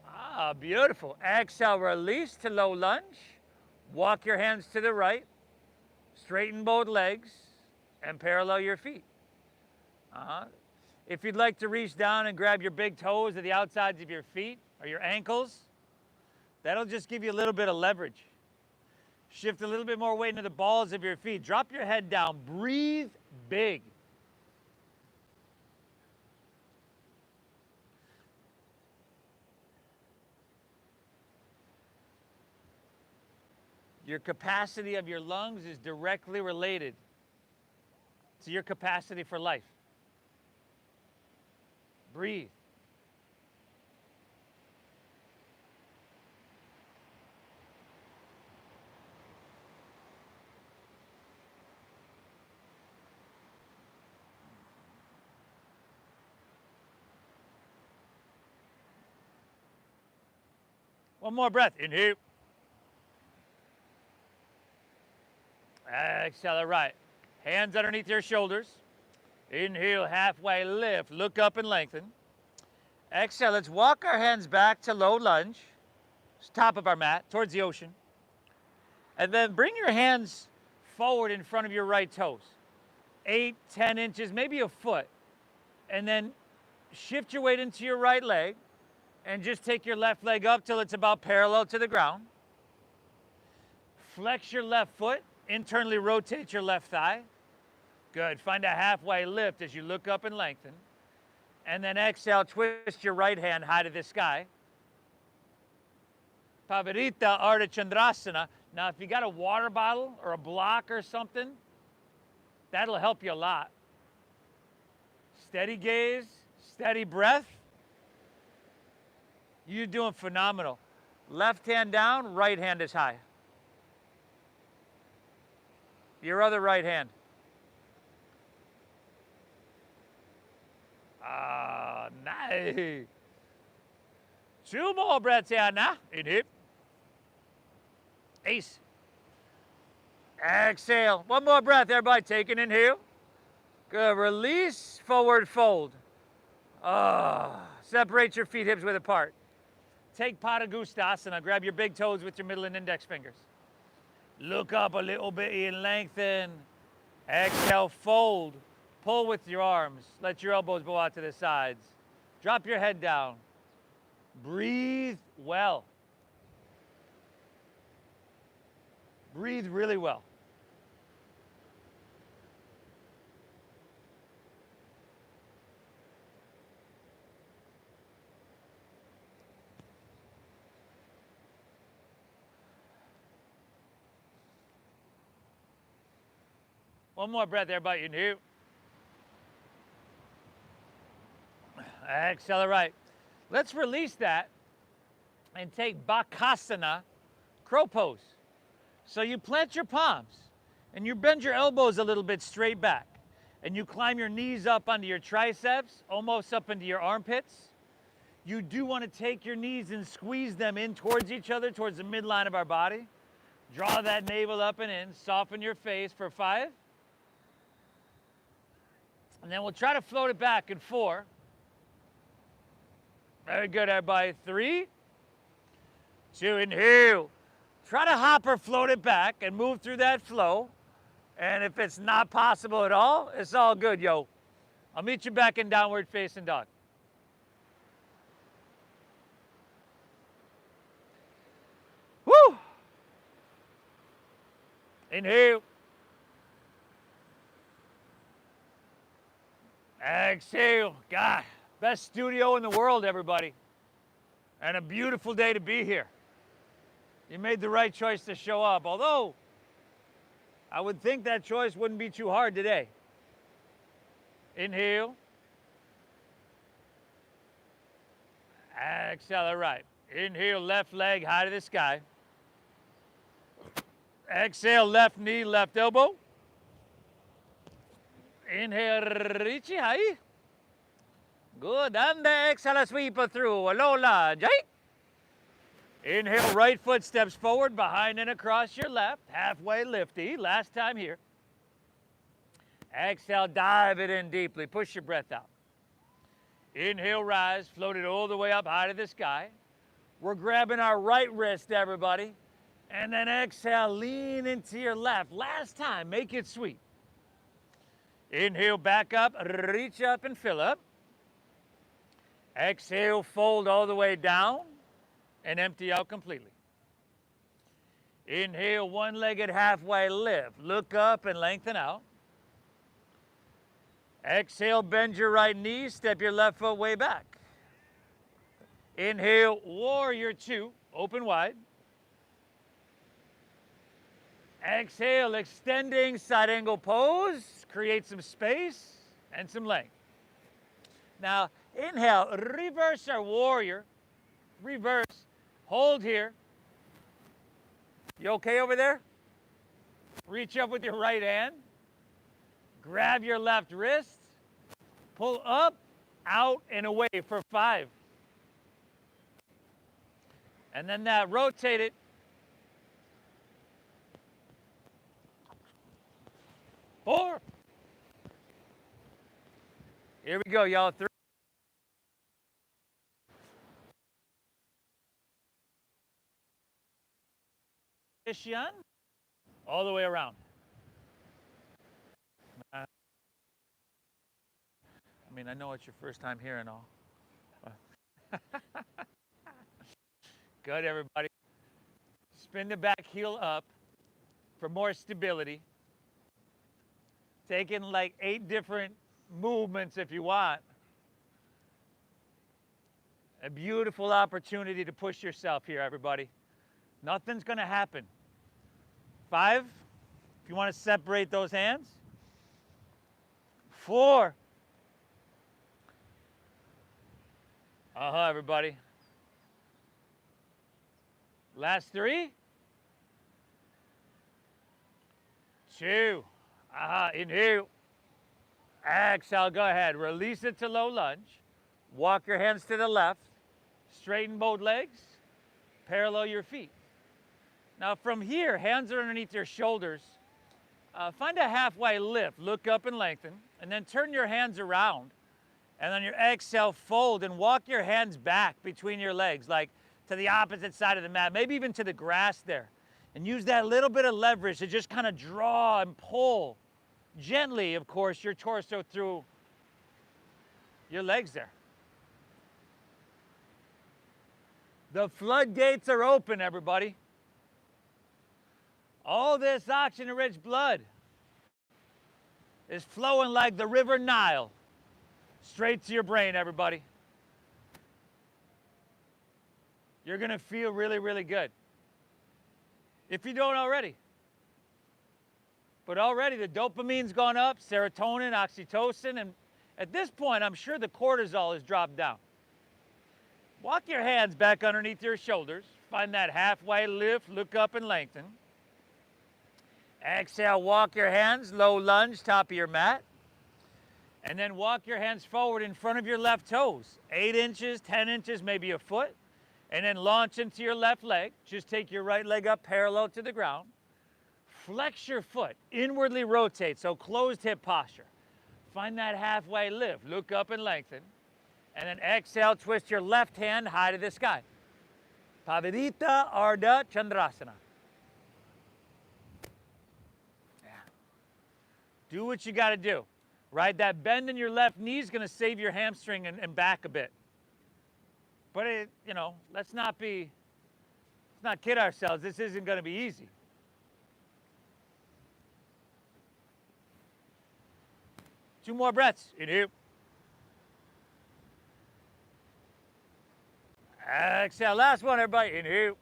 Ah, beautiful. Exhale, release to low lunge. Walk your hands to the right. Straighten both legs and parallel your feet. If you'd like to reach down and grab your big toes or the outsides of your feet or your ankles, that'll just give you a little bit of leverage. Shift a little bit more weight into the balls of your feet. Drop your head down. Breathe big. Your capacity of your lungs is directly related to your capacity for life. Breathe. One more breath. Inhale. Exhale, right. Hands underneath your shoulders. Inhale, halfway lift. Look up and lengthen. Exhale, let's walk our hands back to low lunge. Top of our mat, towards the ocean. And then bring your hands forward in front of your right toes. 8, 10 inches, maybe a foot. And then shift your weight into your right leg. And just take your left leg up till it's about parallel to the ground. Flex your left foot. Internally rotate your left thigh. Good. Find a halfway lift as you look up and lengthen. And then exhale, twist your right hand high to the sky. Pavarita Ardha Chandrasana. Now, if you got a water bottle or a block or something, that'll help you a lot. Steady gaze, steady breath. You're doing phenomenal. Left hand down, right hand is high. Your other right hand. Ah, nice. 2 more breaths here now. Inhale. Ace. Exhale. 1 more breath, everybody. Take an inhale. Good. Release, forward fold. Separate your feet hips width apart. Take Padagustasana. Grab your big toes with your middle and index fingers. Look up a little bit and lengthen. Exhale, fold. Pull with your arms. Let your elbows bow out to the sides. Drop your head down. Breathe well. Breathe really well. One more breath, everybody. Inhale. Exhale, right. Let's release that and take Bakasana, crow pose. So you plant your palms and you bend your elbows a little bit straight back and you climb your knees up onto your triceps, almost up into your armpits. You do want to take your knees and squeeze them in towards each other, towards the midline of our body. Draw that navel up and in. Soften your face for 5. And then we'll try to float it back in 4. Very good, everybody. 3, 2, inhale. Try to hop or float it back and move through that flow. And if it's not possible at all, it's all good, yo. I'll meet you back in downward facing dog. Woo! Inhale. Exhale. God, best studio in the world, everybody. And a beautiful day to be here. You made the right choice to show up, although I would think that choice wouldn't be too hard today. Inhale. Exhale to right. Inhale, left leg high to the sky. Exhale, left knee, left elbow. Inhale, reach high. Good. And exhale, sweep it through. A low lunge. Inhale, right foot steps forward, behind and across your left. Halfway lifty. Last time here. Exhale, dive it in deeply. Push your breath out. Inhale, rise. Float it all the way up high to the sky. We're grabbing our right wrist, everybody. And then exhale, lean into your left. Last time, make it sweet. Inhale, back up, reach up and fill up. Exhale, fold all the way down and empty out completely. Inhale, one-legged halfway lift. Look up and lengthen out. Exhale, bend your right knee, step your left foot way back. Inhale, warrior two, open wide. Exhale, extending side angle pose. Create some space and some length. Now, inhale, reverse our warrior. Reverse, hold here. You okay over there? Reach up with your right hand. Grab your left wrist. Pull up, out, and away for 5. And then that, rotate it. Four. Here we go, y'all. 3. Pigeon, all the way around. I mean, I know it's your first time here and all. Good, everybody. Spin the back heel up for more stability. Taking like 8 different movements if you want. A beautiful opportunity to push yourself here, everybody. Nothing's going to happen. 5, if you want to separate those hands. 4. Everybody. Last 3. 2. Inhale. Exhale, go ahead. Release it to low lunge. Walk your hands to the left. Straighten both legs. Parallel your feet. Now from here, hands are underneath your shoulders. Find a halfway lift. Look up and lengthen. And then turn your hands around. And on your exhale, fold and walk your hands back between your legs, like to the opposite side of the mat, maybe even to the grass there. And use that little bit of leverage to just kind of draw and pull gently, of course, your torso through your legs there. The floodgates are open, everybody. All this oxygen-rich blood is flowing like the river Nile, straight to your brain, everybody. You're going to feel really, really good. If you don't already. But already the dopamine's gone up, serotonin, oxytocin, and at this point, I'm sure the cortisol has dropped down. Walk your hands back underneath your shoulders. Find that halfway lift, look up and lengthen. Exhale, walk your hands, low lunge, top of your mat. And then walk your hands forward in front of your left toes. 8 inches, 10 inches, maybe a foot. And then launch into your left leg. Just take your right leg up parallel to the ground. Flex your foot, inwardly rotate, so closed hip posture. Find that halfway lift, look up and lengthen. And then exhale, twist your left hand high to the sky. Pavidita Ardha Chandrasana. Yeah. Do what you got to do. Right, that bend in your left knee is going to save your hamstring and back a bit. But let's not kid ourselves. This isn't going to be easy. Two more breaths. Inhale. Exhale. Last one, everybody. Inhale.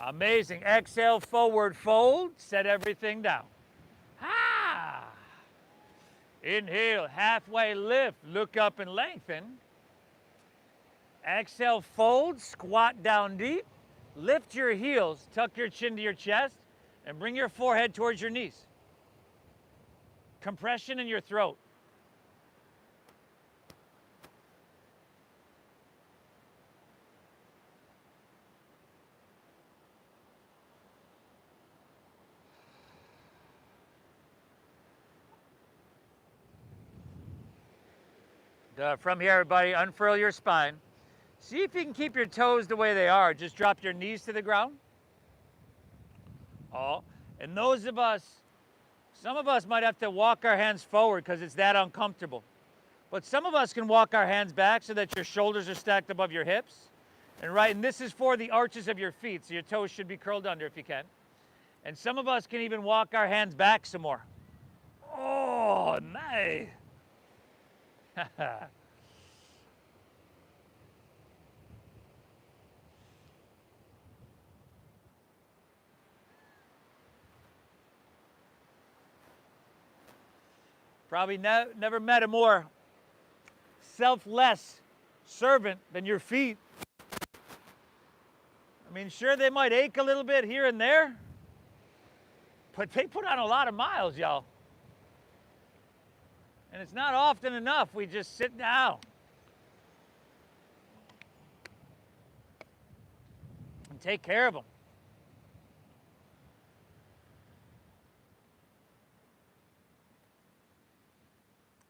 Amazing. Exhale, forward fold. Set everything down. Ah. Inhale, halfway lift. Look up and lengthen. Exhale, fold. Squat down deep. Lift your heels. Tuck your chin to your chest. And bring your forehead towards your knees. Compression in your throat. From here, everybody, unfurl your spine. See if you can keep your toes the way they are. Just drop your knees to the ground. Oh, and those of us, some of us might have to walk our hands forward because it's that uncomfortable. But some of us can walk our hands back so that your shoulders are stacked above your hips. And this is for the arches of your feet, so your toes should be curled under if you can. And some of us can even walk our hands back some more. Oh, nice. Probably never met a more selfless servant than your feet. I mean, sure, they might ache a little bit here and there, but they put on a lot of miles, y'all. And it's not often enough we just sit down and take care of them.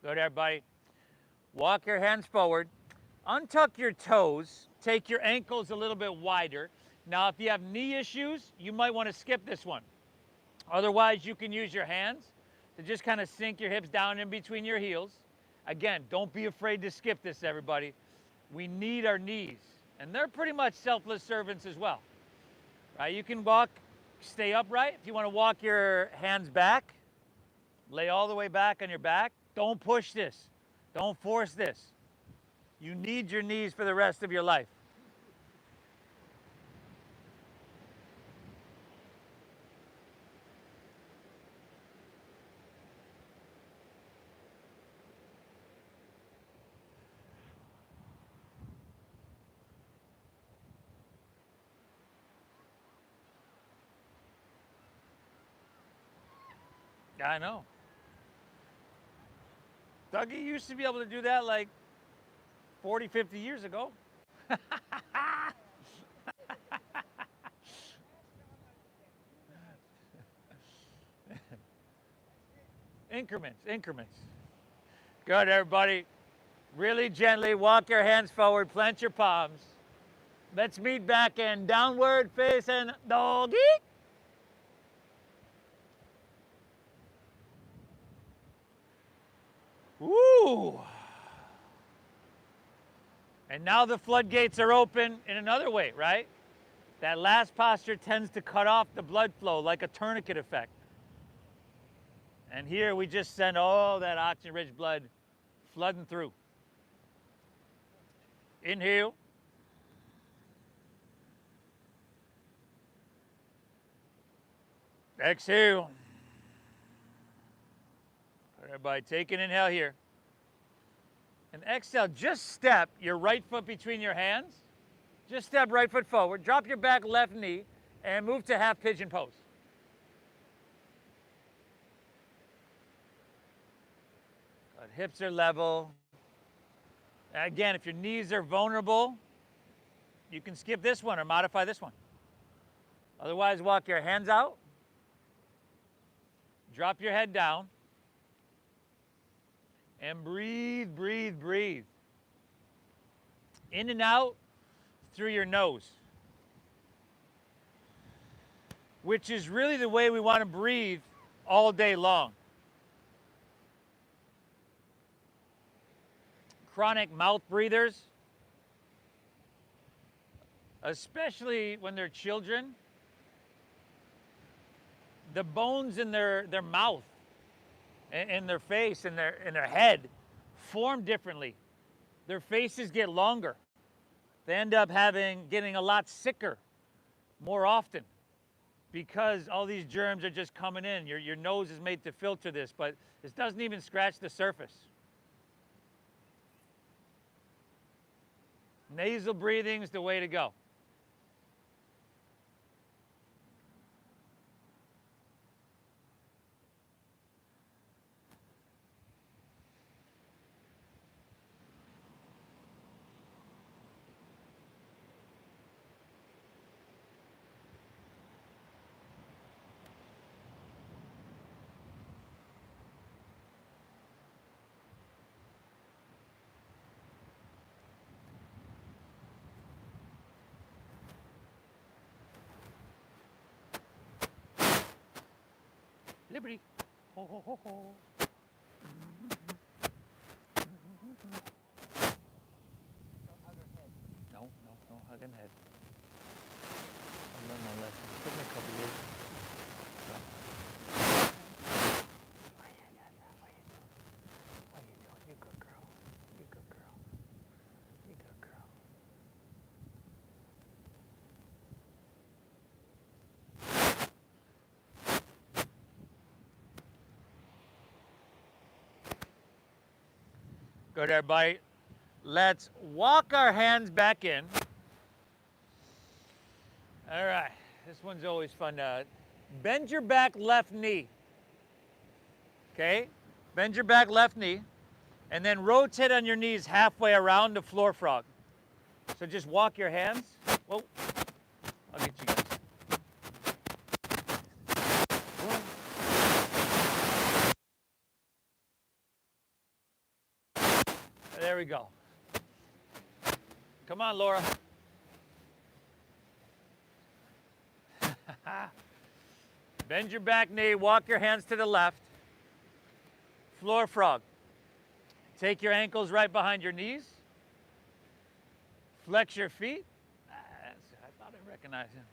Good, everybody. Walk your hands forward. Untuck your toes. Take your ankles a little bit wider. Now, if you have knee issues, you might want to skip this one. Otherwise, you can use your hands to just kind of sink your hips down in between your heels. Again, don't be afraid to skip this, everybody. We need our knees. And they're pretty much selfless servants as well. Right? You can walk, stay upright. If you want to walk your hands back, lay all the way back on your back. Don't push this. Don't force this. You need your knees for the rest of your life. I know. Dougie used to be able to do that like 40, 50 years ago. Increments. Good, everybody. Really gently walk your hands forward, plant your palms. Let's meet back in downward facing doggy. Woo! And now the floodgates are open in another way, right? That last posture tends to cut off the blood flow like a tourniquet effect. And here we just send all that oxygen-rich blood flooding through. Inhale. Exhale. Everybody, take an inhale here. And exhale, just step your right foot between your hands. Just step right foot forward. Drop your back left knee and move to half pigeon pose. Good. Hips are level. Again, if your knees are vulnerable, you can skip this one or modify this one. Otherwise, walk your hands out. Drop your head down. And breathe, breathe, breathe. In and out through your nose. Which is really the way we want to breathe all day long. Chronic mouth breathers, especially when they're children, the bones in their mouth, in their face, in their head, form differently. Their faces get longer. They end up getting a lot sicker more often because all these germs are just coming in. Your nose is made to filter this, but this doesn't even scratch the surface. Nasal breathing is the way to go. Liberty. Ho, ho, ho, ho. No, no, no hugging head. I'll learn my lesson. It took me a couple years. What are you doing? You good girl. You good girl. You good girl. Good, everybody. Let's walk our hands back in. All right. This one's always fun. Bend your back left knee. Okay? Bend your back left knee. And then rotate on your knees halfway around the floor frog. So just walk your hands. Whoa. I'll get you guys. There we go. Come on, Laura. Bend your back knee, walk your hands to the left. Floor frog. Take your ankles right behind your knees. Flex your feet. I thought I recognized him.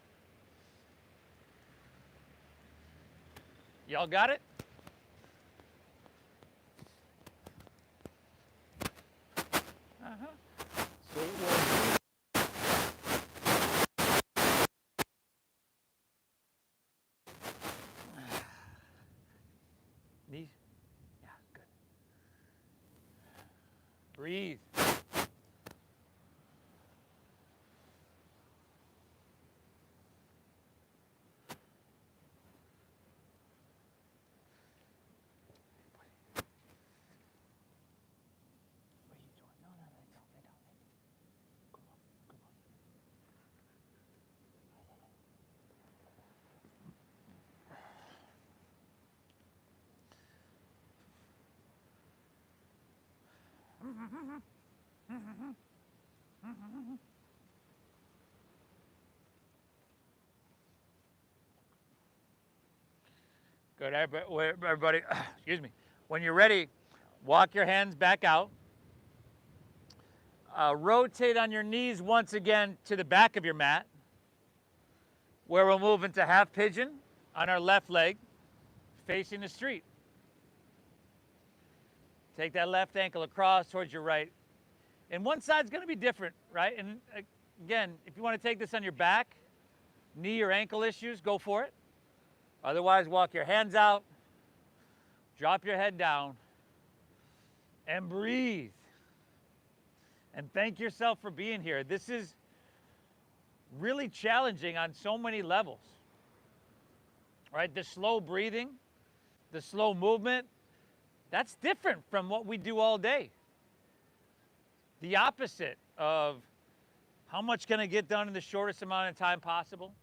Y'all got it? So knees? Yeah, good. Breathe. Good, everybody. Excuse me. When you're ready, walk your hands back out. Rotate on your knees once again to the back of your mat, where we'll move into half pigeon on our left leg, facing the street. Take that left ankle across towards your right. And one side's going to be different, right? And again, if you want to take this on your back, knee or ankle issues, go for it. Otherwise, walk your hands out, drop your head down, and breathe. And thank yourself for being here. This is really challenging on so many levels, right? The slow breathing, the slow movement, that's different from what we do all day. The opposite of how much can I get done in the shortest amount of time possible.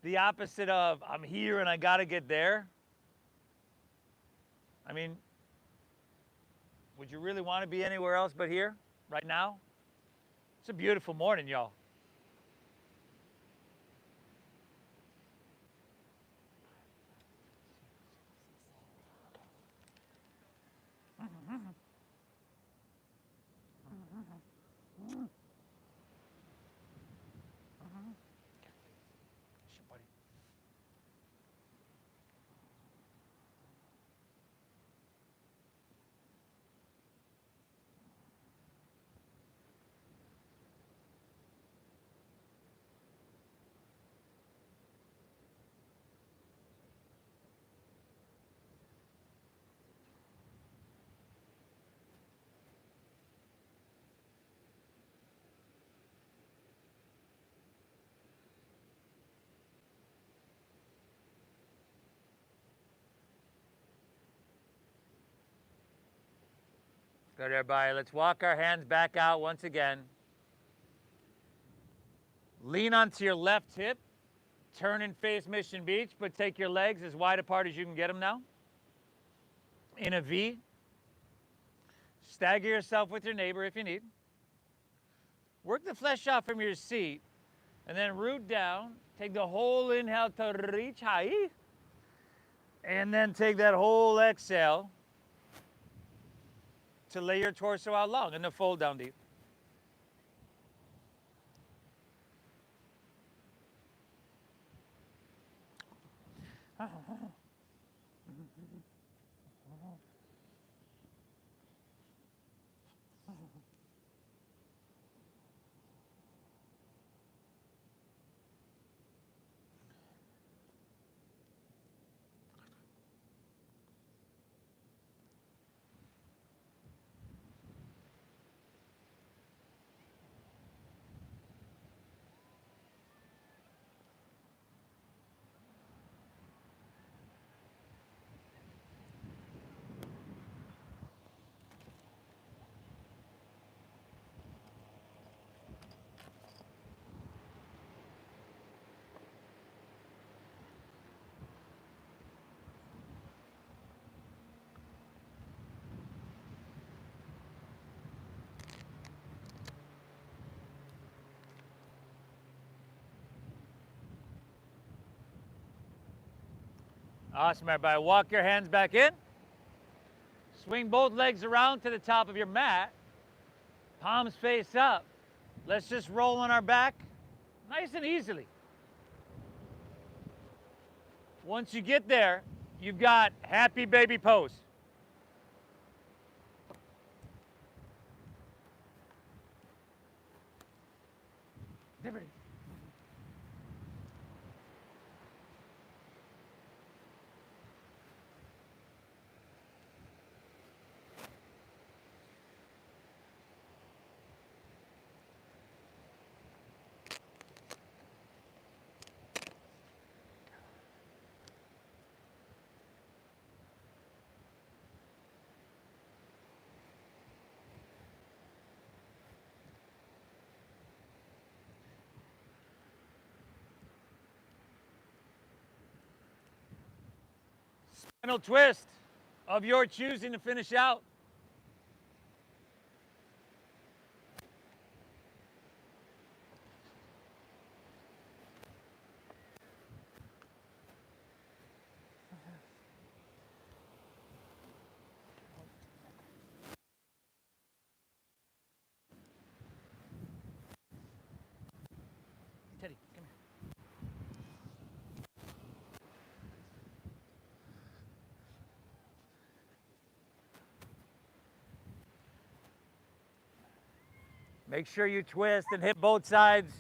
The opposite of I'm here and I got to get there. I mean, would you really want to be anywhere else but here right now? It's a beautiful morning, y'all. Good, everybody. Let's walk our hands back out once again. Lean onto your left hip. Turn and face Mission Beach, but take your legs as wide apart as you can get them now. In a V. Stagger yourself with your neighbor if you need. Work the flesh out from your seat, and then root down. Take the whole inhale to reach high, and then take that whole exhale to lay your torso out long and then fold down deep. Awesome, everybody. Walk your hands back in. Swing both legs around to the top of your mat. Palms face up. Let's just roll on our back nice and easily. Once you get there, you've got happy baby pose. Liberty. Final twist of your choosing to finish out. Teddy, come here. Make sure you twist and hit both sides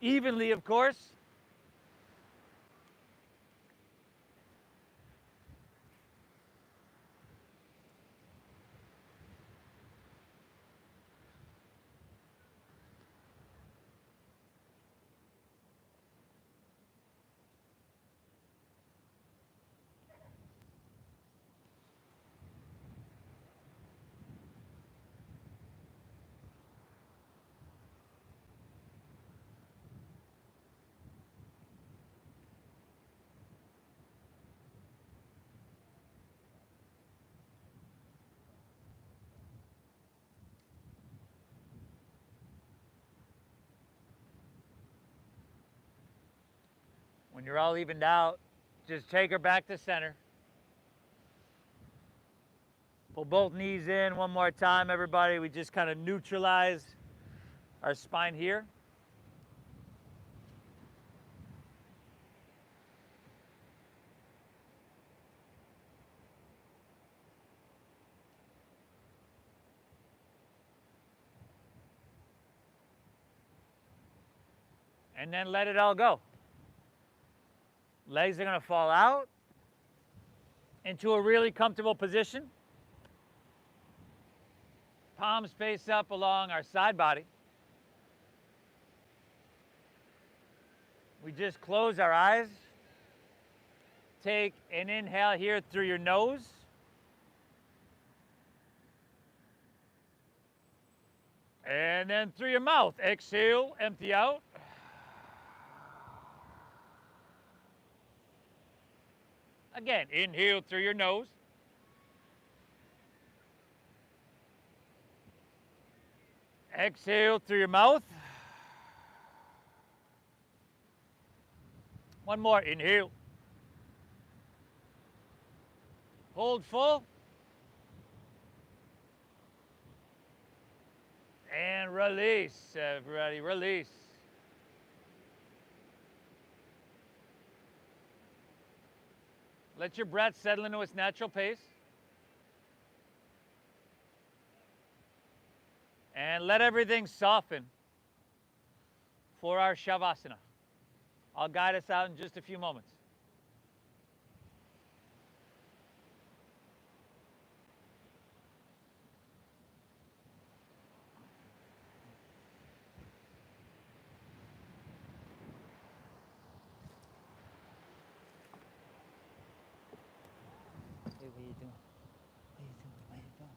evenly, of course. When you're all evened out, just take her back to center. Pull both knees in one more time, everybody. We just kind of neutralize our spine here. And then let it all go. Legs are going to fall out into a really comfortable position. Palms face up along our side body. We just close our eyes. Take an inhale here through your nose. And then through your mouth, exhale, empty out. Again, inhale through your nose. Exhale through your mouth. One more, inhale. Hold full. And release, everybody, release. Let your breath settle into its natural pace. And let everything soften for our Savasana. I'll guide us out in just a few moments. Hey, what are you doing? What are you doing? Where are you going?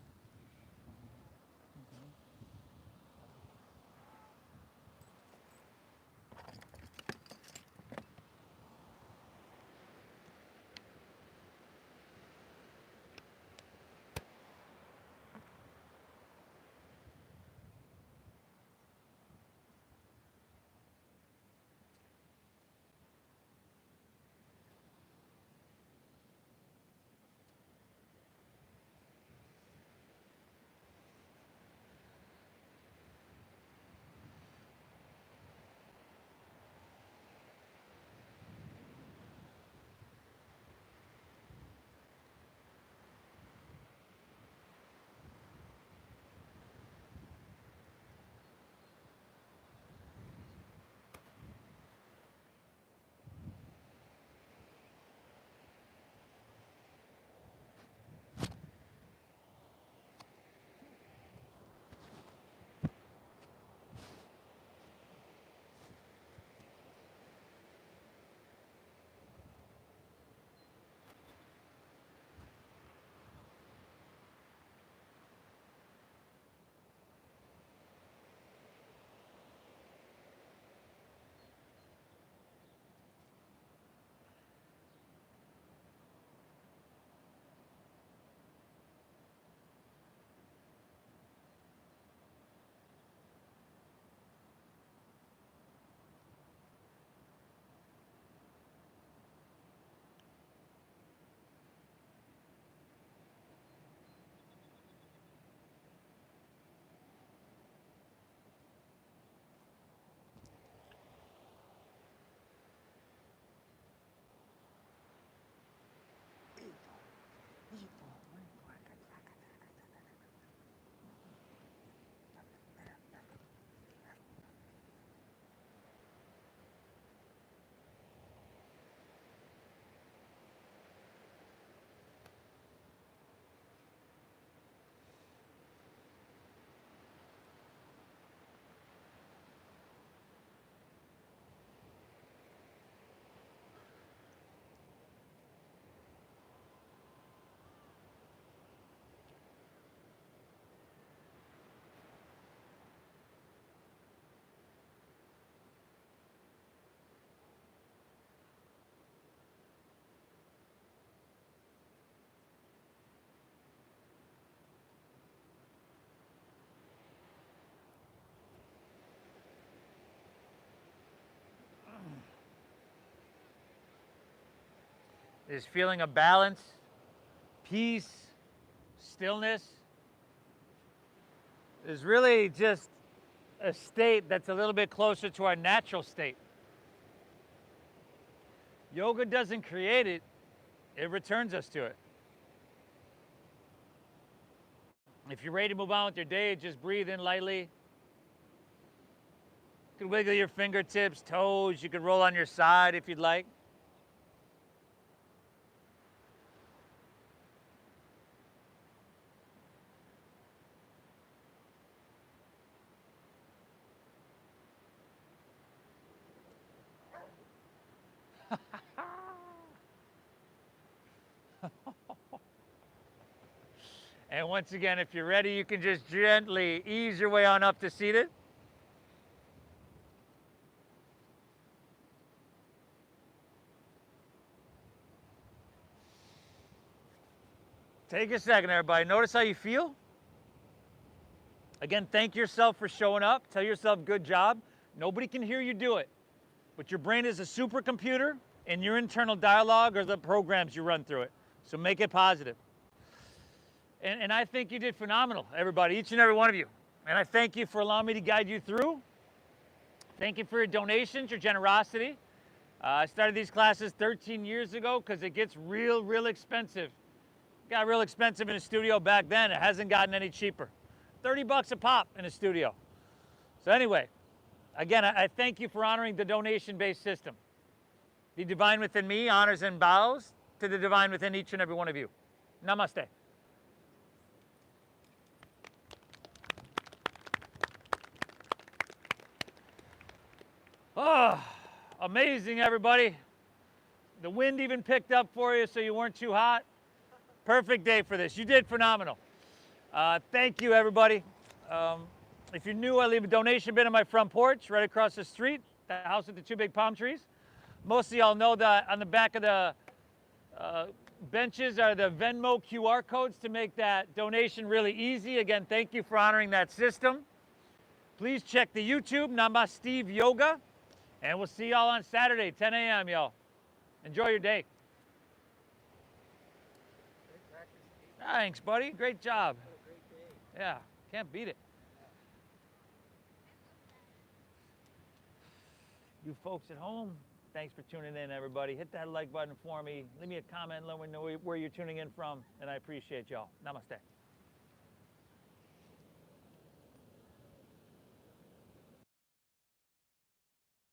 This feeling of balance, peace, stillness is really just a state that's a little bit closer to our natural state. Yoga doesn't create it, it returns us to it. If you're ready to move on with your day, just breathe in lightly. You can wiggle your fingertips, toes, you can roll on your side if you'd like. And once again, if you're ready, you can just gently ease your way on up to seated. Take a second, everybody. Notice how you feel. Again, thank yourself for showing up. Tell yourself, good job. Nobody can hear you do it, but your brain is a supercomputer, and your internal dialogue are the programs you run through it. So make it positive. And I think you did phenomenal, everybody, each and every one of you. And I thank you for allowing me to guide you through. Thank you for your donations, your generosity. I started these classes 13 years ago because it gets real expensive. It got real expensive in a studio back then. It hasn't gotten any cheaper. 30 bucks a pop in a studio. So anyway, again, I thank you for honoring the donation-based system. The divine within me honors and bows to the divine within each and every one of you. Namaste. Oh, amazing, everybody. The wind even picked up for you so you weren't too hot. Perfect day for this. You did phenomenal. Thank you, everybody. If you're new, I leave a donation bin on my front porch right across the street, the house with the 2 big palm trees. Most of y'all know that on the back of the benches are the Venmo QR codes to make that donation really easy. Again, thank you for honoring that system. Please check the YouTube, Namaste Yoga, and we'll see y'all on Saturday, 10 a.m., y'all. Enjoy your day. Great practice, Steve. Thanks, buddy. Great job. What a great day. Yeah, can't beat it. You folks at home, thanks for tuning in, everybody. Hit that like button for me. Leave me a comment, let me know where you're tuning in from, and I appreciate y'all. Namaste.